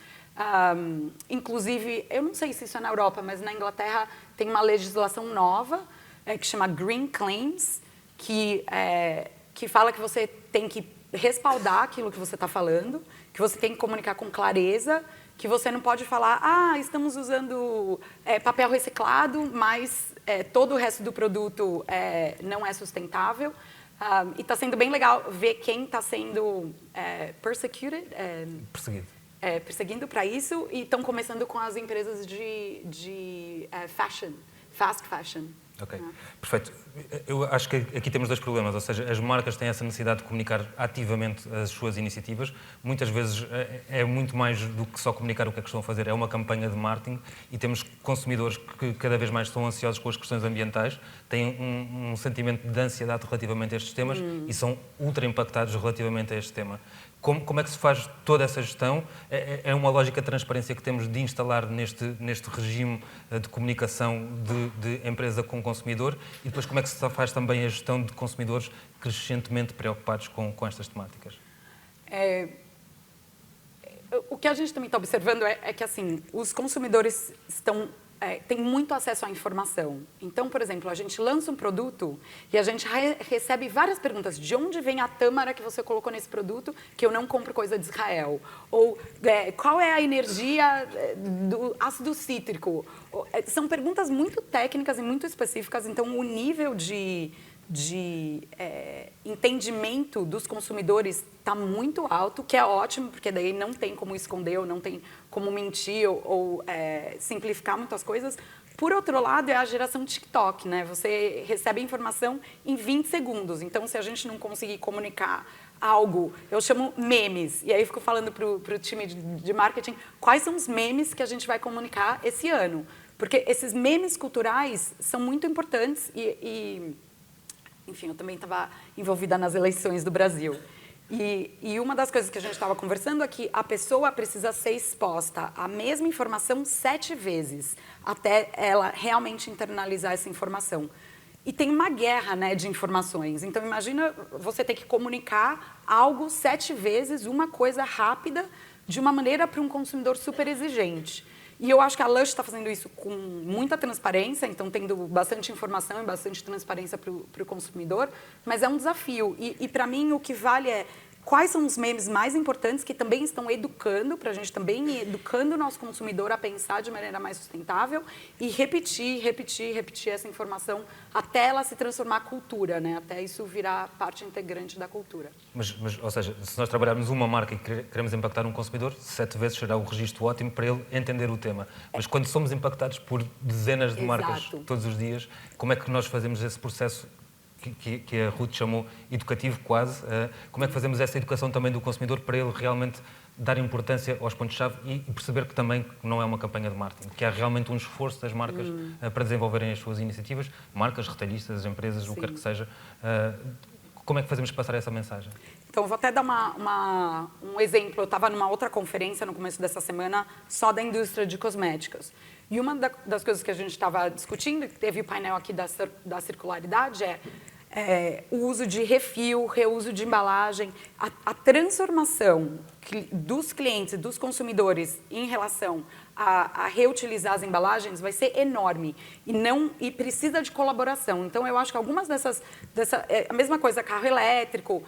Inclusive, eu não sei se isso é na Europa, mas na Inglaterra tem uma legislação nova, que chama Green Claims, que fala que você tem que respaldar aquilo que você está falando, que você tem que comunicar com clareza, que você não pode falar, estamos usando papel reciclado, mas todo o resto do produto não é sustentável. E está sendo bem legal ver quem está sendo perseguindo para isso, e estão começando com as empresas de fashion, fast fashion. Ok, perfeito. Eu acho que aqui temos 2 problemas, ou seja, as marcas têm essa necessidade de comunicar ativamente as suas iniciativas. Muitas vezes é muito mais do que só comunicar o que é que estão a fazer, é uma campanha de marketing, e temos consumidores que cada vez mais estão ansiosos com as questões ambientais, têm um sentimento de ansiedade relativamente a estes temas e são ultra impactados relativamente a este tema. Como é que se faz toda essa gestão? É uma lógica de transparência que temos de instalar neste regime de comunicação de empresa com consumidor, e depois como é que se faz também a gestão de consumidores crescentemente preocupados com estas temáticas? O que a gente também está observando é que, assim, os consumidores têm muito acesso à informação. Então, por exemplo, a gente lança um produto e a gente recebe várias perguntas. De onde vem a tâmara que você colocou nesse produto que eu não compro coisa de Israel? Ou qual é a energia do ácido cítrico? São perguntas muito técnicas e muito específicas, então o nível de entendimento dos consumidores está muito alto, que é ótimo, porque daí não tem como esconder, ou não tem como mentir, ou simplificar muitas coisas. Por outro lado, é a geração TikTok, né? Você recebe a informação em 20 segundos. Então, se a gente não conseguir comunicar algo, eu chamo memes, e aí eu fico falando para o time de marketing quais são os memes que a gente vai comunicar esse ano. Porque esses memes culturais são muito importantes enfim, eu também estava envolvida nas eleições do Brasil. E uma das coisas que a gente estava conversando é que a pessoa precisa ser exposta à mesma informação 7 vezes, até ela realmente internalizar essa informação. E tem uma guerra, né, de informações. Então, imagina você ter que comunicar algo 7 vezes, uma coisa rápida, de uma maneira para um consumidor super exigente. E eu acho que a Lush está fazendo isso com muita transparência, então tendo bastante informação e bastante transparência para o consumidor, mas é um desafio. E para mim, o que vale é quais são os memes mais importantes que também estão educando, para a gente também ir educando o nosso consumidor a pensar de maneira mais sustentável e repetir essa informação até ela se transformar em cultura, né? Até isso virar parte integrante da cultura. Mas, ou seja, se nós trabalharmos uma marca e queremos impactar um consumidor, 7 vezes será um registro ótimo para ele entender o tema. Mas quando somos impactados por dezenas de marcas todos os dias, como é que nós fazemos esse processo que a Ruth chamou educativo quase, como é que fazemos essa educação também do consumidor para ele realmente dar importância aos pontos-chave e perceber que também não é uma campanha de marketing, que há realmente um esforço das marcas para desenvolverem as suas iniciativas, marcas, retalhistas, empresas, Sim. o que quer que seja. Como é que fazemos passar essa mensagem? Então, vou até dar um exemplo. Eu estava numa outra conferência no começo dessa semana só da indústria de cosméticos. E uma das coisas que a gente estava discutindo, que teve o painel aqui da circularidade, o uso de refil, reuso de embalagem, a transformação dos clientes, dos consumidores em relação a reutilizar as embalagens vai ser enorme e precisa de colaboração. Então, eu acho que algumas a mesma coisa, carro elétrico,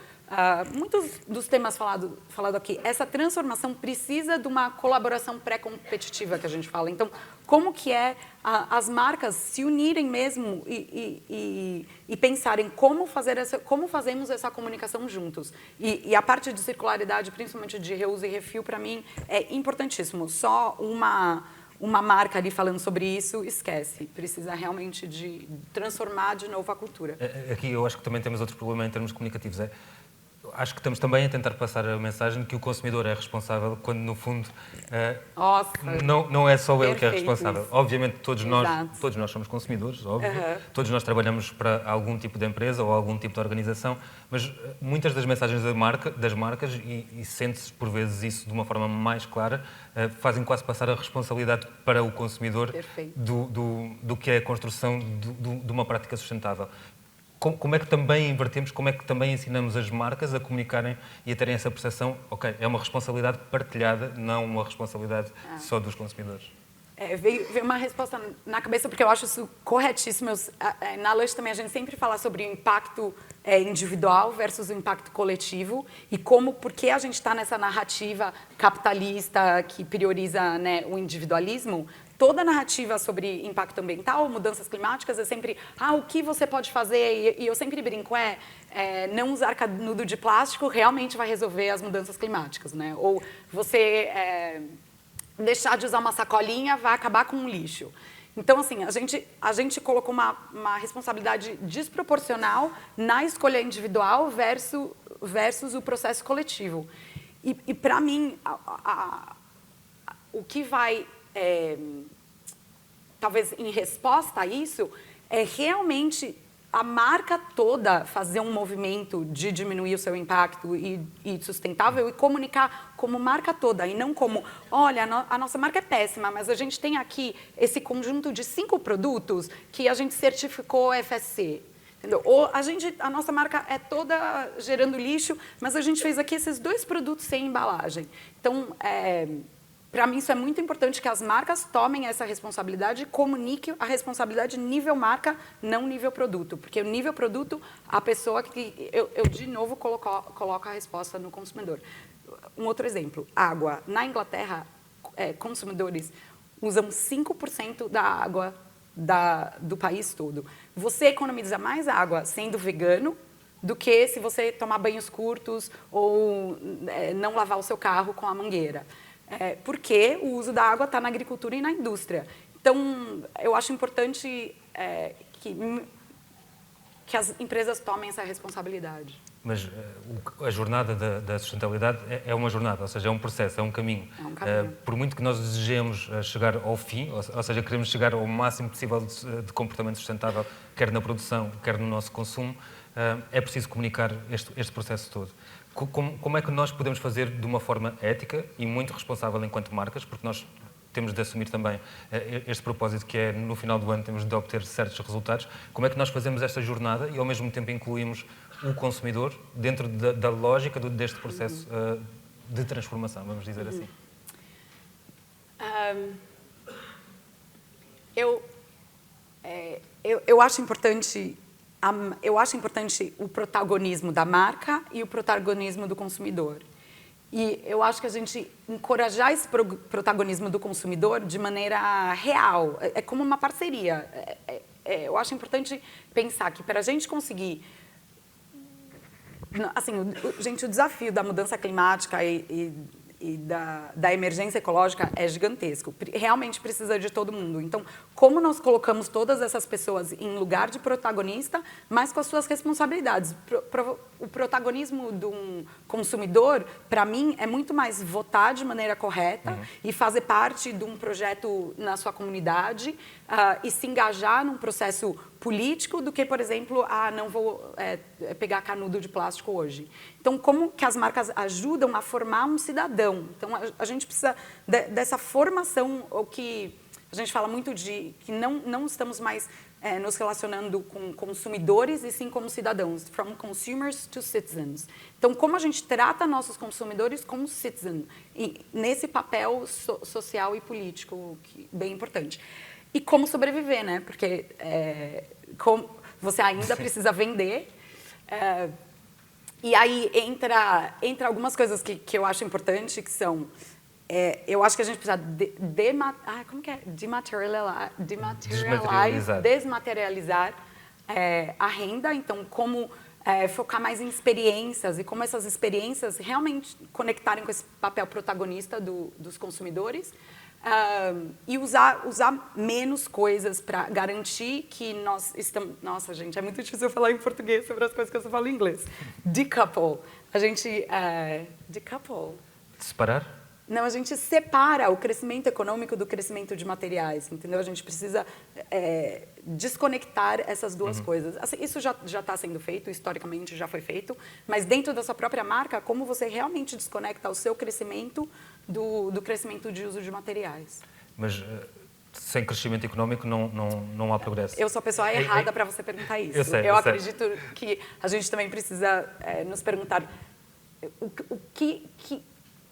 muitos dos temas falado aqui, essa transformação precisa de uma colaboração pré-competitiva que a gente fala. Então, como que as marcas se unirem mesmo e pensarem como fazemos essa comunicação juntos. E a parte de circularidade, principalmente de reuso e refil, para mim, é importantíssimo. Só uma marca ali falando sobre isso, esquece. Precisa realmente de transformar de novo a cultura. Aqui eu acho que também temos outro problema em termos comunicativos. Acho que estamos também a tentar passar a mensagem de que o consumidor é responsável, quando no fundo não é só ele que é responsável. Isso. Obviamente todos nós somos consumidores, óbvio. Todos nós trabalhamos para algum tipo de empresa ou algum tipo de organização, mas muitas das mensagens das marcas, e sente-se por vezes isso de uma forma mais clara, fazem quase passar a responsabilidade para o consumidor do que é a construção de uma prática sustentável. Como é que também invertemos, como é que também ensinamos as marcas a comunicarem e a terem essa percepção, ok, é uma responsabilidade partilhada, não uma responsabilidade só dos consumidores? Veio uma resposta na cabeça, porque eu acho isso corretíssimo. Na Lush também a gente sempre fala sobre o impacto individual versus o impacto coletivo e por que a gente está nessa narrativa capitalista que prioriza, né, o individualismo. Toda a narrativa sobre impacto ambiental, mudanças climáticas, é sempre, o que você pode fazer? E eu sempre brinco, não usar canudo de plástico realmente vai resolver as mudanças climáticas, né? Ou você deixar de usar uma sacolinha vai acabar com o lixo. Então, assim, a gente colocou uma responsabilidade desproporcional na escolha individual versus o processo coletivo. E para mim, o que vai... talvez em resposta a isso, é realmente a marca toda fazer um movimento de diminuir o seu impacto e sustentável e comunicar como marca toda e não como, olha, a nossa marca é péssima, mas a gente tem aqui esse conjunto de 5 produtos que a gente certificou FSC. Entendeu? Ou a nossa marca é toda gerando lixo, mas a gente fez aqui esses 2 produtos sem embalagem. Então, para mim, isso é muito importante que as marcas tomem essa responsabilidade e comuniquem a responsabilidade nível marca, não nível produto. Porque o nível produto, a pessoa que... Eu de novo, coloco a resposta no consumidor. Um outro exemplo, água. Na Inglaterra, consumidores usam 5% da água do país todo. Você economiza mais água sendo vegano do que se você tomar banhos curtos ou não lavar o seu carro com a mangueira. Porque o uso da água está na agricultura e na indústria. Então, eu acho importante que as empresas tomem essa responsabilidade. Mas a jornada da sustentabilidade é uma jornada, ou seja, é um processo, é um caminho. É um caminho. Por muito que nós desejemos chegar ao fim, ou seja, queremos chegar ao máximo possível de comportamento sustentável, quer na produção, quer no nosso consumo, é preciso comunicar este processo todo. Como é que nós podemos fazer de uma forma ética e muito responsável enquanto marcas, porque nós temos de assumir também este propósito que é, no final do ano, temos de obter certos resultados. Como é que nós fazemos esta jornada e, ao mesmo tempo, incluímos o consumidor dentro da lógica deste processo de transformação, vamos dizer assim? Eu acho importante o protagonismo da marca e o protagonismo do consumidor. E eu acho que a gente encorajar esse protagonismo do consumidor de maneira real, é como uma parceria. Eu acho importante pensar que para a gente conseguir... Assim, o desafio da mudança climática e da emergência ecológica é gigantesco. Realmente precisa de todo mundo. Então, como nós colocamos todas essas pessoas em lugar de protagonista, mas com as suas responsabilidades? O protagonismo de um consumidor, para mim, é muito mais votar de maneira correta e fazer parte de um projeto na sua comunidade e se engajar num processo político do que, por exemplo, não vou pegar canudo de plástico hoje. Então, como que as marcas ajudam a formar um cidadão? Então, a gente precisa dessa formação, o que a gente fala muito de que não estamos mais nos relacionando com consumidores e sim como cidadãos, from consumers to citizens. Então, como a gente trata nossos consumidores como citizen, e nesse papel social e político bem importante. E como sobreviver, né? Porque como você ainda precisa vender. E aí entra algumas coisas que eu acho importante, que são... eu acho que a gente precisa desmaterializar a renda. Então, como focar mais em experiências e como essas experiências realmente conectarem com esse papel protagonista dos consumidores. E usar menos coisas para garantir que nós estamos... Nossa, gente, é muito difícil eu falar em português sobre as coisas que eu só falo em inglês. Decouple. A gente... decouple. Separar? Não, a gente separa o crescimento econômico do crescimento de materiais, entendeu? A gente precisa desconectar essas duas coisas. Assim, isso já está sendo feito, historicamente já foi feito, mas dentro da sua própria marca, como você realmente desconecta o seu crescimento do crescimento de uso de materiais. Mas sem crescimento econômico não há progresso. Eu sou a pessoa errada para você perguntar isso. Eu sei. Acredito que a gente também precisa nos perguntar o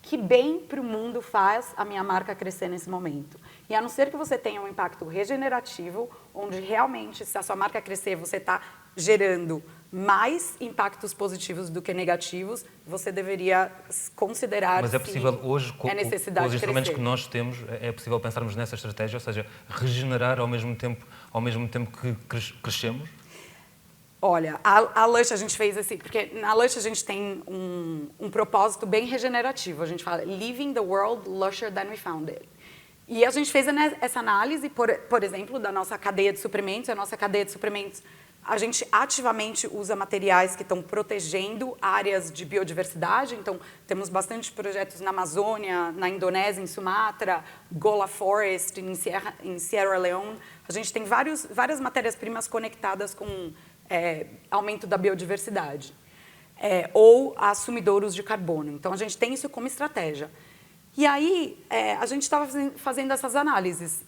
que bem para o mundo faz a minha marca crescer nesse momento. E a não ser que você tenha um impacto regenerativo, onde realmente, se a sua marca crescer, você está gerando mais impactos positivos do que negativos, você deveria considerar. Mas é possível hoje, com os instrumentos que nós temos, é possível pensarmos nessa estratégia, ou seja, regenerar ao mesmo tempo que crescemos? Olha, a Lush a gente fez assim, porque na Lush a gente tem um propósito bem regenerativo. A gente fala, leaving the world lusher than we found it. E a gente fez essa análise, por exemplo, da nossa cadeia de suprimentos. A nossa cadeia de suprimentos, a gente ativamente usa materiais que estão protegendo áreas de biodiversidade. Então, temos bastante projetos na Amazônia, na Indonésia, em Sumatra, Gola Forest, em Sierra Leone. A gente tem várias matérias-primas conectadas com aumento da biodiversidade, ou a sumidouros de carbono. Então, a gente tem isso como estratégia. E aí, a gente estava fazendo essas análises.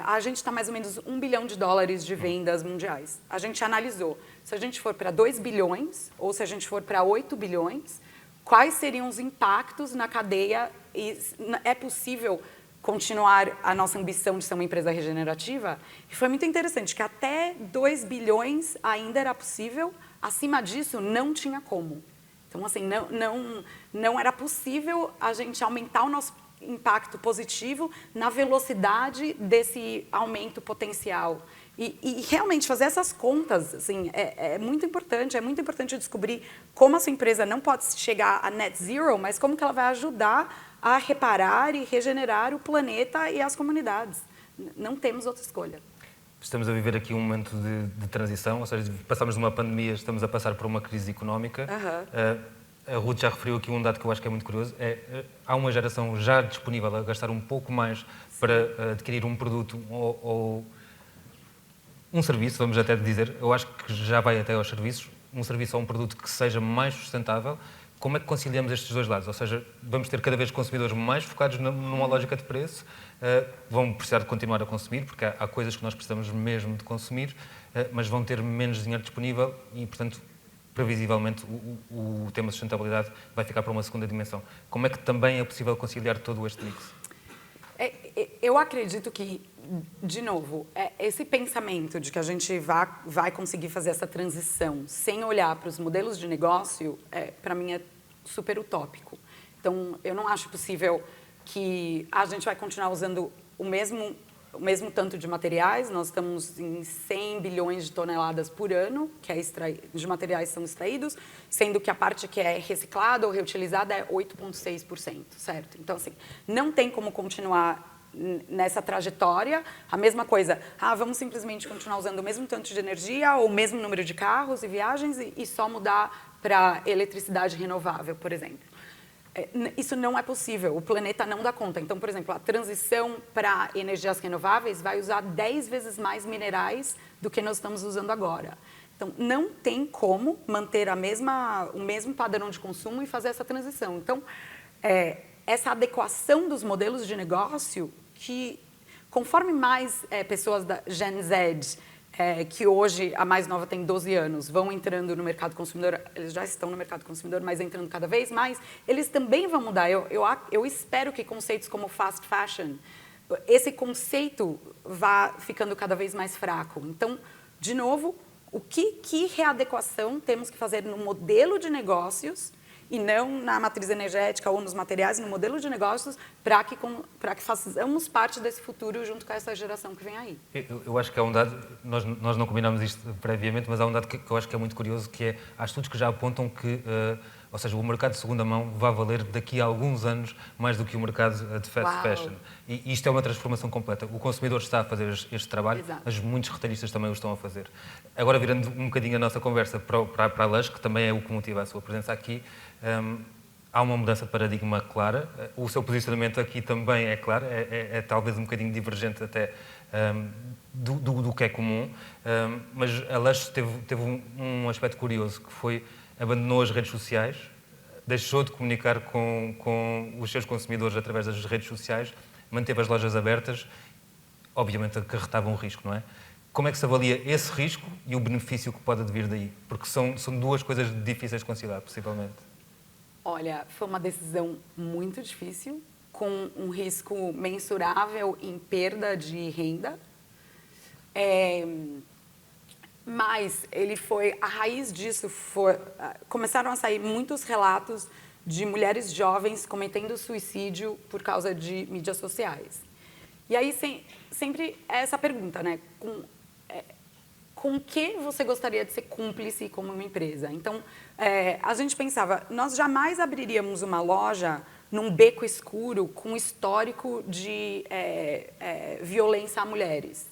A gente está mais ou menos $1 bilhão de vendas mundiais. A gente analisou, se a gente for para 2 bilhões, ou se a gente for para 8 bilhões, quais seriam os impactos na cadeia, e é possível continuar a nossa ambição de ser uma empresa regenerativa? E foi muito interessante que até 2 bilhões ainda era possível, acima disso não tinha como. Então, assim, não era possível a gente aumentar o nosso impacto positivo na velocidade desse aumento potencial. E realmente fazer essas contas assim, é muito importante descobrir como a sua empresa não pode chegar a net zero, mas como que ela vai ajudar a reparar e regenerar o planeta e as comunidades. Não temos outra escolha. Estamos a viver aqui um momento de transição, ou seja, passamos de uma pandemia, estamos a passar por uma crise económica. A Ruth já referiu aqui um dado que eu acho que é muito curioso, há uma geração já disponível a gastar um pouco mais para adquirir um produto ou um serviço, vamos até dizer, eu acho que já vai até aos serviços, um serviço ou um produto que seja mais sustentável. Como é que conciliamos estes dois lados? Ou seja, vamos ter cada vez consumidores mais focados numa lógica de preço, vão precisar de continuar a consumir, porque há coisas que nós precisamos mesmo de consumir, mas vão ter menos dinheiro disponível e, portanto, previsivelmente, o tema de sustentabilidade vai ficar para uma segunda dimensão. Como é que também é possível conciliar todo este mix? Eu acredito que, de novo, esse pensamento de que a gente vai conseguir fazer essa transição sem olhar para os modelos de negócio, para mim, é super utópico. Então, eu não acho possível que a gente vai continuar usando o mesmo tanto de materiais. Nós estamos em 100 bilhões de toneladas por ano de materiais são extraídos, sendo que a parte que é reciclada ou reutilizada é 8,6%, certo? Então, assim, não tem como continuar nessa trajetória. A mesma coisa, vamos simplesmente continuar usando o mesmo tanto de energia ou o mesmo número de carros e viagens e só mudar para eletricidade renovável, por exemplo. Isso não é possível, o planeta não dá conta. Então, por exemplo, a transição para energias renováveis vai usar 10 vezes mais minerais do que nós estamos usando agora. Então, não tem como manter o mesmo padrão de consumo e fazer essa transição. Então, essa adequação dos modelos de negócio que, conforme mais pessoas da Gen Z, que hoje a mais nova tem 12 anos, vão entrando no mercado consumidor, eles já estão no mercado consumidor, mas entrando cada vez mais, eles também vão mudar. Eu espero que conceitos como fast fashion, esse conceito vá ficando cada vez mais fraco. Então, de novo, que readequação temos que fazer no modelo de negócios e não na matriz energética ou nos materiais, no modelo de negócios, para que façamos parte desse futuro junto com essa geração que vem aí. Eu acho que é um dado, nós não combinamos isto previamente, mas há um dado que eu acho que é muito curioso, que é, há estudos que já apontam que, ou seja, o mercado de segunda mão vai valer daqui a alguns anos mais do que o mercado de fast fashion. E isto é uma transformação completa. O consumidor está a fazer este trabalho, Exato. Mas muitos retalhistas também o estão a fazer. Agora, virando um bocadinho a nossa conversa para a Lush, que também é o que motiva a sua presença aqui, há uma mudança de paradigma clara. O seu posicionamento aqui também é claro, é talvez um bocadinho divergente até do que é comum, mas a Lush teve um aspecto curioso, que foi, abandonou as redes sociais, deixou de comunicar com os seus consumidores através das redes sociais, manteve as lojas abertas, obviamente acarretava um risco, não é? Como é que se avalia esse risco e o benefício que pode advir daí? Porque são duas coisas difíceis de conciliar, possivelmente. Olha, foi uma decisão muito difícil, com um risco mensurável em perda de renda. Mas a raiz disso começaram a sair muitos relatos de mulheres jovens cometendo suicídio por causa de mídias sociais. E aí sempre é essa pergunta, né? Com que você gostaria de ser cúmplice como uma empresa? Então, a gente pensava, nós jamais abriríamos uma loja num beco escuro com histórico de violência a mulheres.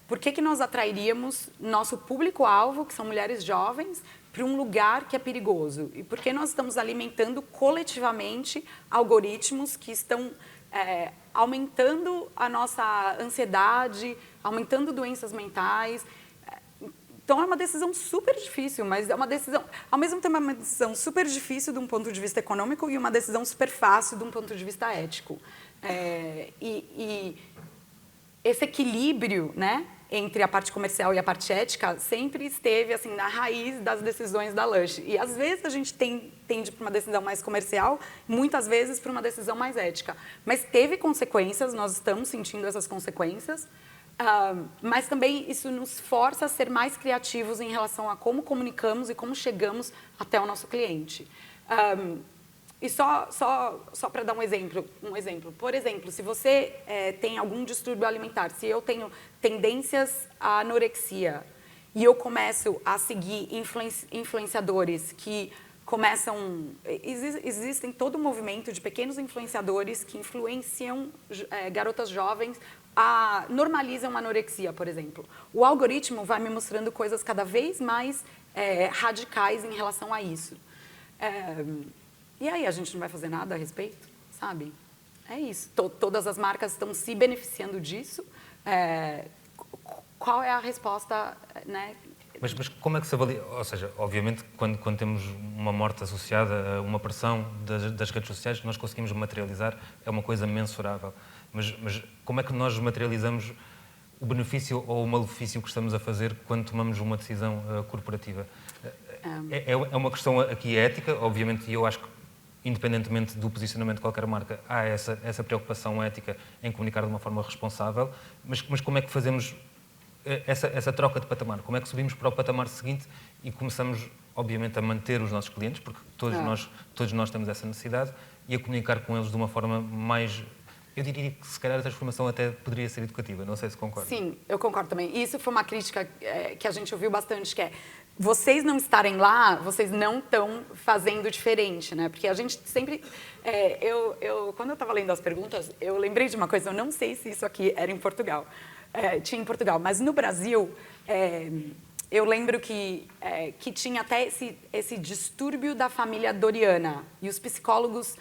Por que nós atrairíamos nosso público-alvo, que são mulheres jovens, para um lugar que é perigoso? E por que nós estamos alimentando coletivamente algoritmos que estão aumentando a nossa ansiedade, aumentando doenças mentais? Então, é uma decisão super difícil, mas é uma decisão, ao mesmo tempo, é uma decisão super difícil de um ponto de vista econômico e uma decisão super fácil de um ponto de vista ético. E esse equilíbrio, né, entre a parte comercial e a parte ética sempre esteve assim, na raiz das decisões da Lush. E, às vezes, a gente tende para uma decisão mais comercial, muitas vezes para uma decisão mais ética. Mas teve consequências, nós estamos sentindo essas consequências, mas também isso nos força a ser mais criativos em relação a como comunicamos e como chegamos até o nosso cliente. E só para dar um exemplo. Por exemplo, se você tem algum distúrbio alimentar, se eu tenho tendências à anorexia e eu começo a seguir influenciadores que começam... Existem todo um movimento de pequenos influenciadores que influenciam garotas jovens normalizam a anorexia, por exemplo. O algoritmo vai me mostrando coisas cada vez mais radicais em relação a isso. E aí a gente não vai fazer nada a respeito, sabe? É isso. Todas as marcas estão se beneficiando disso. Qual é a resposta, né? Mas como é que se avalia? Ou seja, obviamente, quando temos uma morte associada a uma pressão das redes sociais que nós conseguimos materializar, é uma coisa mensurável. Mas como é que nós materializamos o benefício ou o malefício que estamos a fazer quando tomamos uma decisão corporativa? É uma questão aqui ética, obviamente, e eu acho que, independentemente do posicionamento de qualquer marca, há essa preocupação ética em comunicar de uma forma responsável, mas como é que fazemos essa troca de patamar? Como é que subimos para o patamar seguinte e começamos, obviamente, a manter os nossos clientes, porque todos nós temos essa necessidade, e a comunicar com eles de uma forma mais... Eu diria que, se calhar, a transformação até poderia ser educativa. Não sei se concorda. Sim, eu concordo também. Isso foi uma crítica que a gente ouviu bastante, que é vocês não estarem lá, vocês não estão fazendo diferente, né? Porque a gente sempre... quando eu estava lendo as perguntas, eu lembrei de uma coisa, eu não sei se isso aqui era em Portugal. Tinha em Portugal, mas no Brasil... eu lembro que tinha até esse distúrbio da família Doriana. E os psicólogos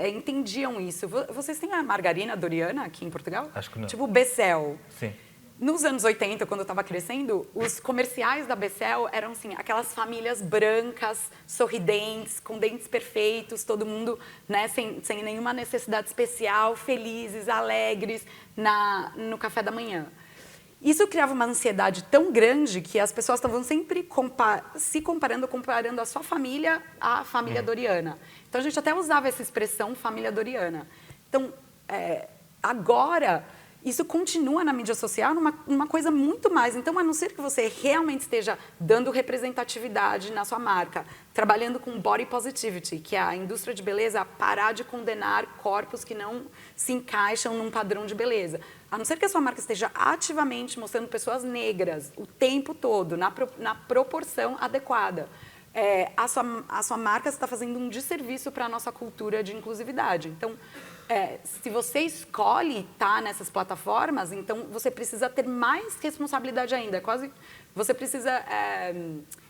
entendiam isso. Vocês têm a margarina Doriana aqui em Portugal? Acho que não. Tipo Becel. Sim. Nos anos 80, quando eu estava crescendo, os comerciais da Becel eram assim, aquelas famílias brancas, sorridentes, com dentes perfeitos, todo mundo, né, sem nenhuma necessidade especial, felizes, alegres, no café da manhã. Isso criava uma ansiedade tão grande que as pessoas estavam sempre comparando a sua família à família Doriana. Então, a gente até usava essa expressão família Doriana. Então, agora, isso continua na mídia social numa coisa muito mais. Então, a não ser que você realmente esteja dando representatividade na sua marca, trabalhando com body positivity, que é a indústria de beleza parar de condenar corpos que não se encaixam num padrão de beleza. A não ser que a sua marca esteja ativamente mostrando pessoas negras o tempo todo, na proporção adequada, a sua marca está fazendo um desserviço para a nossa cultura de inclusividade. Então, se você escolhe estar nessas plataformas, então você precisa ter mais responsabilidade ainda. Você precisa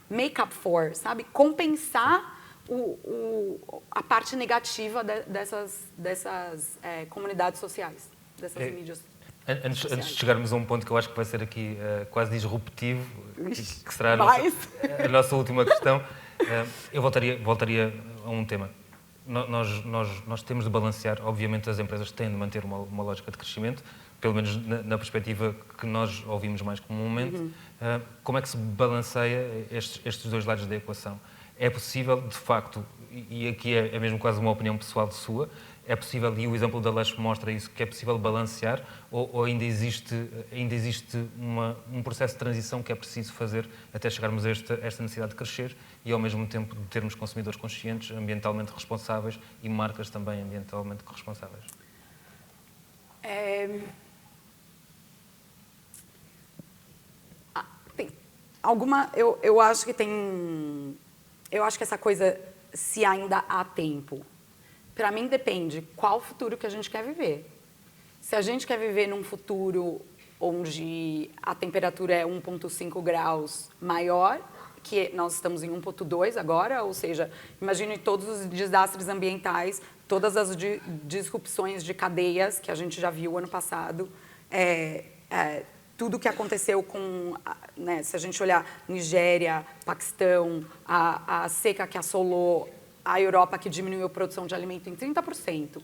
make up for, sabe? Compensar a parte negativa dessas comunidades sociais, dessas mídias. Antes de chegarmos a um ponto que eu acho que vai ser aqui quase disruptivo, que será a nossa última questão, eu voltaria a um tema. Nós temos de balancear, obviamente as empresas têm de manter uma lógica de crescimento, pelo menos na perspectiva que nós ouvimos mais comumente. Como é que se balanceia estes dois lados da equação? É possível, de facto, e aqui é mesmo quase uma opinião pessoal sua, é possível, e o exemplo da Lush mostra isso, que é possível balancear, ou ainda existe um processo de transição que é preciso fazer até chegarmos a esta necessidade de crescer e, ao mesmo tempo, de termos consumidores conscientes, ambientalmente responsáveis e marcas também ambientalmente responsáveis? Eu acho que tem... Eu acho que essa coisa, se ainda há tempo... Para mim, depende qual futuro que a gente quer viver. Se a gente quer viver num futuro onde a temperatura é 1,5 graus maior, que nós estamos em 1,2 agora, ou seja, imagine todos os desastres ambientais, todas as disrupções de cadeias que a gente já viu ano passado, tudo que aconteceu com, né, se a gente olhar Nigéria, Paquistão, a seca que assolou a Europa, que diminuiu a produção de alimento em 30%.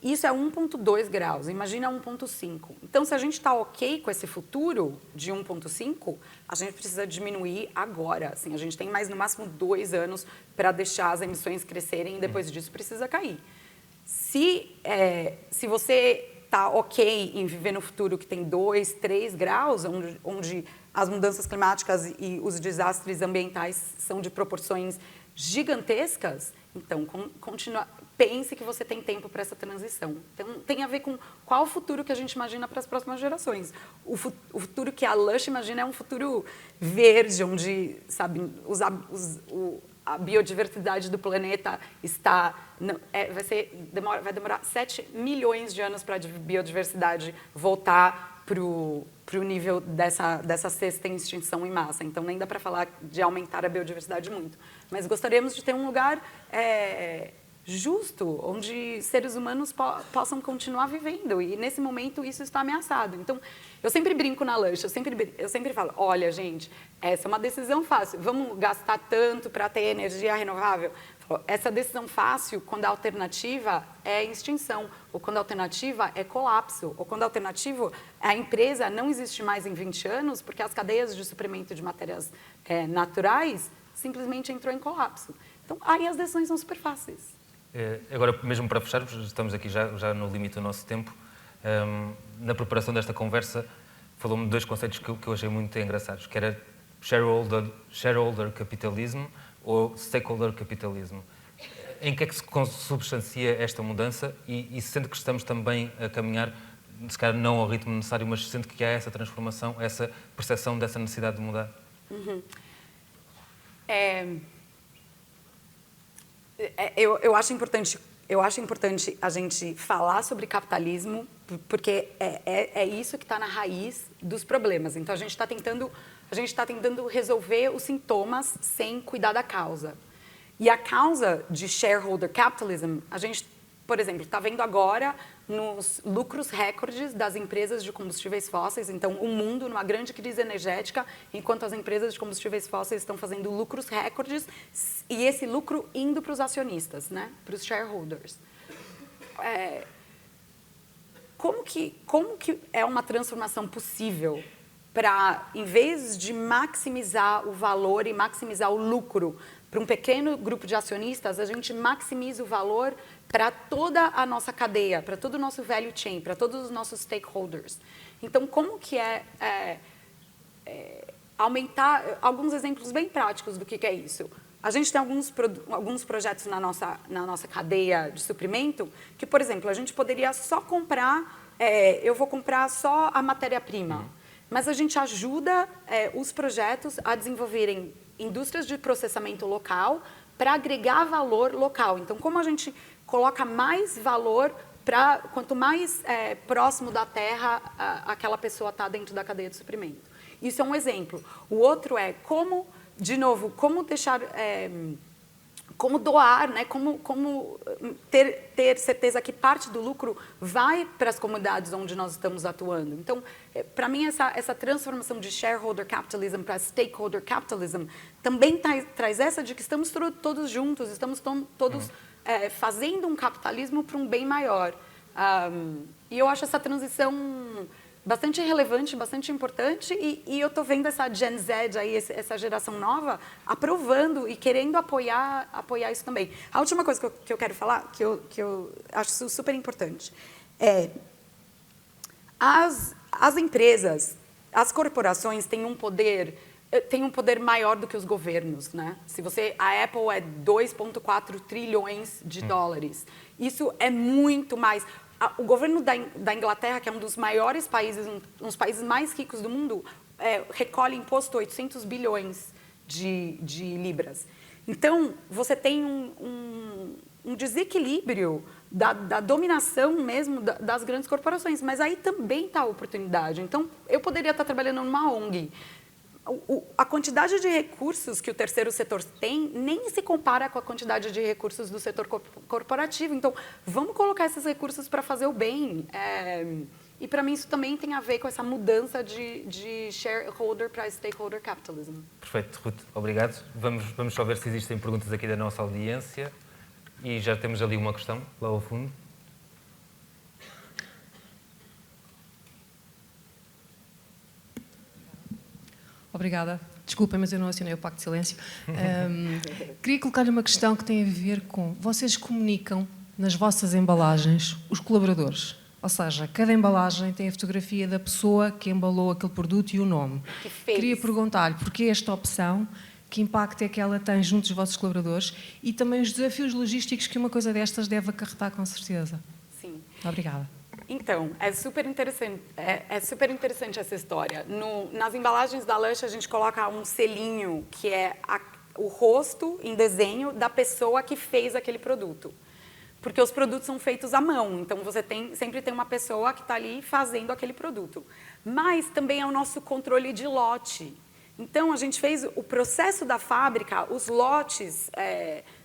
Isso é 1,2 graus, imagina 1,5. Então, se a gente está ok com esse futuro de 1,5, a gente precisa diminuir agora. Assim, a gente tem mais, no máximo, 2 anos para deixar as emissões crescerem e depois disso precisa cair. Se você está ok em viver no futuro que tem 2, 3 graus, onde as mudanças climáticas e os desastres ambientais são de proporções gigantescas, então pense que você tem tempo para essa transição. Então, tem a ver com qual o futuro que a gente imagina para as próximas gerações. O futuro que a Lush imagina é um futuro verde, onde, sabe, a biodiversidade do planeta vai demorar 7 milhões de anos para a biodiversidade voltar para o nível dessa sexta extinção em massa. Então, nem dá para falar de aumentar a biodiversidade muito. Mas gostaríamos de ter um lugar justo, onde seres humanos possam continuar vivendo. E, nesse momento, isso está ameaçado. Então, eu sempre brinco na Lush, eu sempre falo, olha, gente, essa é uma decisão fácil. Vamos gastar tanto para ter energia renovável? Essa decisão fácil, quando a alternativa é extinção, ou quando a alternativa é colapso, ou quando a alternativa, a empresa não existe mais em 20 anos, porque as cadeias de suprimento de matérias naturais simplesmente entrou em colapso. Então, aí as decisões são super fáceis. Agora, mesmo para fechar, estamos aqui já no limite do nosso tempo. Na preparação desta conversa, falou-me de 2 conceitos que eu achei muito engraçados, que era shareholder capitalism ou stakeholder capitalism. Em que é que se consubstancia esta mudança e sendo que estamos também a caminhar, se calhar não ao ritmo necessário, mas sendo que há essa transformação, essa percepção dessa necessidade de mudar? Eu acho importante a gente falar sobre capitalismo, porque é isso que está na raiz dos problemas. Então, a gente está tentando resolver os sintomas sem cuidar da causa. E a causa de shareholder capitalism, a gente, por exemplo, está vendo agora nos lucros recordes das empresas de combustíveis fósseis. Então, o mundo numa grande crise energética, enquanto as empresas de combustíveis fósseis estão fazendo lucros recordes e esse lucro indo para os acionistas, né? Para os shareholders. Como que é uma transformação possível para, em vez de maximizar o valor e maximizar o lucro para um pequeno grupo de acionistas, a gente maximiza o valor para toda a nossa cadeia, para todo o nosso value chain, para todos os nossos stakeholders. Então, como que aumentar alguns exemplos bem práticos do que é isso? A gente tem alguns projetos na nossa cadeia de suprimento que, por exemplo, a gente poderia só comprar, eu vou comprar só a matéria-prima, mas a gente ajuda os projetos a desenvolverem indústrias de processamento local para agregar valor local. Então, como a gente coloca mais valor quanto mais próximo da terra aquela pessoa está dentro da cadeia de suprimento. Isso é um exemplo. O outro é como deixar, como doar, né? Como ter certeza que parte do lucro vai para as comunidades onde nós estamos atuando. Então, para mim, essa transformação de shareholder capitalism para stakeholder capitalism também traz essa de que estamos todos juntos, estamos todos fazendo um capitalismo para um bem maior. E eu acho essa transição bastante relevante, bastante importante, e eu estou vendo essa Gen Z, aí, essa geração nova, aprovando e querendo apoiar isso também. A última coisa que eu quero falar, que eu acho super importante, as empresas, as corporações têm um poder maior do que os governos, né? A Apple é 2,4 trilhões de dólares. Isso é muito mais. O governo da Inglaterra, que é um dos maiores países, um dos países mais ricos do mundo, recolhe imposto 800 bilhões de libras. Então, você tem um desequilíbrio da dominação mesmo das grandes corporações. Mas aí também está a oportunidade. Então, eu poderia estar trabalhando numa ONG. A quantidade de recursos que o terceiro setor tem nem se compara com a quantidade de recursos do setor corporativo. Então, vamos colocar esses recursos para fazer o bem. E, para mim, isso também tem a ver com essa mudança de shareholder para stakeholder capitalism. Perfeito, Ruth. Obrigado. Vamos só ver se existem perguntas aqui da nossa audiência. E já temos ali uma questão, lá ao fundo. Obrigada. Desculpem, mas eu não acionei o Pacto de Silêncio. Queria colocar-lhe uma questão que tem a ver com... Vocês comunicam nas vossas embalagens os colaboradores? Ou seja, cada embalagem tem a fotografia da pessoa que embalou aquele produto e o nome. Queria perguntar-lhe porquê esta opção, que impacto é que ela tem junto dos vossos colaboradores e também os desafios logísticos que uma coisa destas deve acarretar, com certeza. Sim. Obrigada. Então, é super interessante essa história. Nas embalagens da Lush, a gente coloca um selinho, que é o rosto em desenho da pessoa que fez aquele produto. Porque os produtos são feitos à mão, então você sempre tem uma pessoa que está ali fazendo aquele produto. Mas também é o nosso controle de lote. Então, a gente fez o processo da fábrica, os lotes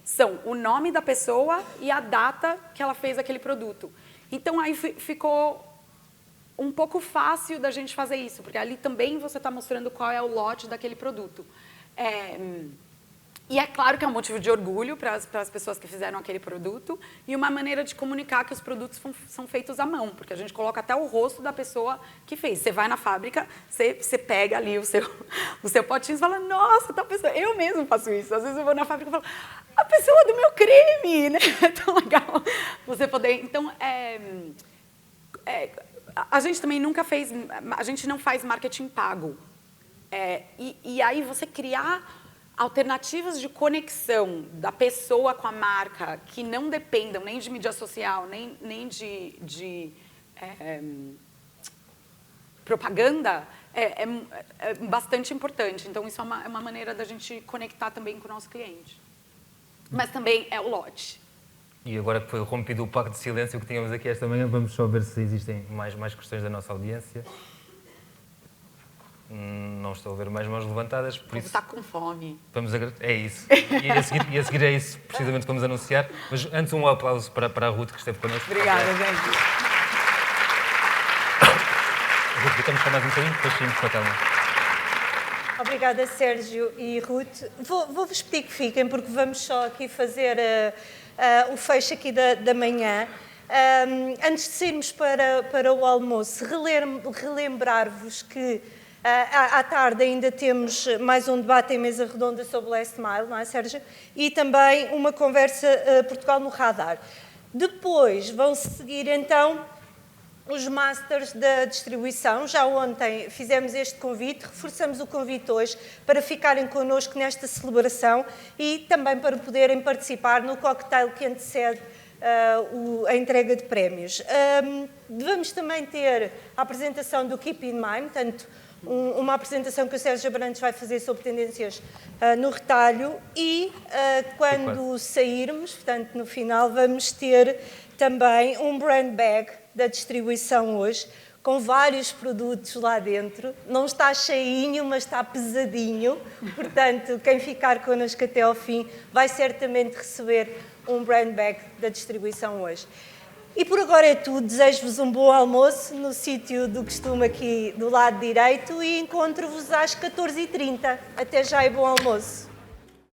são o nome da pessoa e a data que ela fez aquele produto. Então, aí ficou um pouco fácil da gente fazer isso, porque ali também você está mostrando qual é o lote daquele produto. E é claro que é um motivo de orgulho para as pessoas que fizeram aquele produto e uma maneira de comunicar que os produtos são feitos à mão, porque a gente coloca até o rosto da pessoa que fez. Você vai na fábrica, você pega ali o seu potinho e fala, nossa, tal pessoa. Eu mesmo faço isso. Às vezes eu vou na fábrica e falo, a pessoa do meu creme, né? É tão legal você poder... Então, a gente também nunca fez... A gente não faz marketing pago. E aí você criar alternativas de conexão da pessoa com a marca que não dependam nem de mídia social, nem de propaganda, é bastante importante. Então, isso é uma maneira da gente conectar também com o nosso cliente. Mas também é o lote. E agora que foi rompido o pacto de silêncio que tínhamos aqui esta manhã, vamos só ver se existem mais questões da nossa audiência. Não estou a ver mais mãos levantadas, por isso... Está com fome. É isso. E a seguir é isso, precisamente, que vamos anunciar. Mas antes, um aplauso para a Ruth, que esteve connosco. Obrigada, gente. Ruth, ficamos só mais um bocadinho, depois saímos com a Telma. Obrigada, Sérgio e Ruth. Vou-vos pedir que fiquem, porque vamos só aqui fazer o fecho aqui da manhã. Antes de sairmos para o almoço, relembrar-vos que à tarde ainda temos mais um debate em mesa redonda sobre o Last Mile, não é, Sérgio? E também uma conversa Portugal no Radar. Depois vão seguir, então, os Masters da distribuição. Já ontem fizemos este convite, reforçamos o convite hoje para ficarem connosco nesta celebração e também para poderem participar no cocktail que antecede a entrega de prémios. Vamos também ter a apresentação do Keep in Mind, portanto, uma apresentação que o Sérgio Abrantes vai fazer sobre tendências no retalho e quando sairmos, portanto, no final, vamos ter também um brand bag da distribuição hoje, com vários produtos lá dentro. Não está cheinho, mas está pesadinho. Portanto, quem ficar connosco até ao fim vai certamente receber um brand bag da distribuição hoje. E por agora é tudo. Desejo-vos um bom almoço no sítio do costume aqui do lado direito e encontro-vos às 14h30. Até já e bom almoço.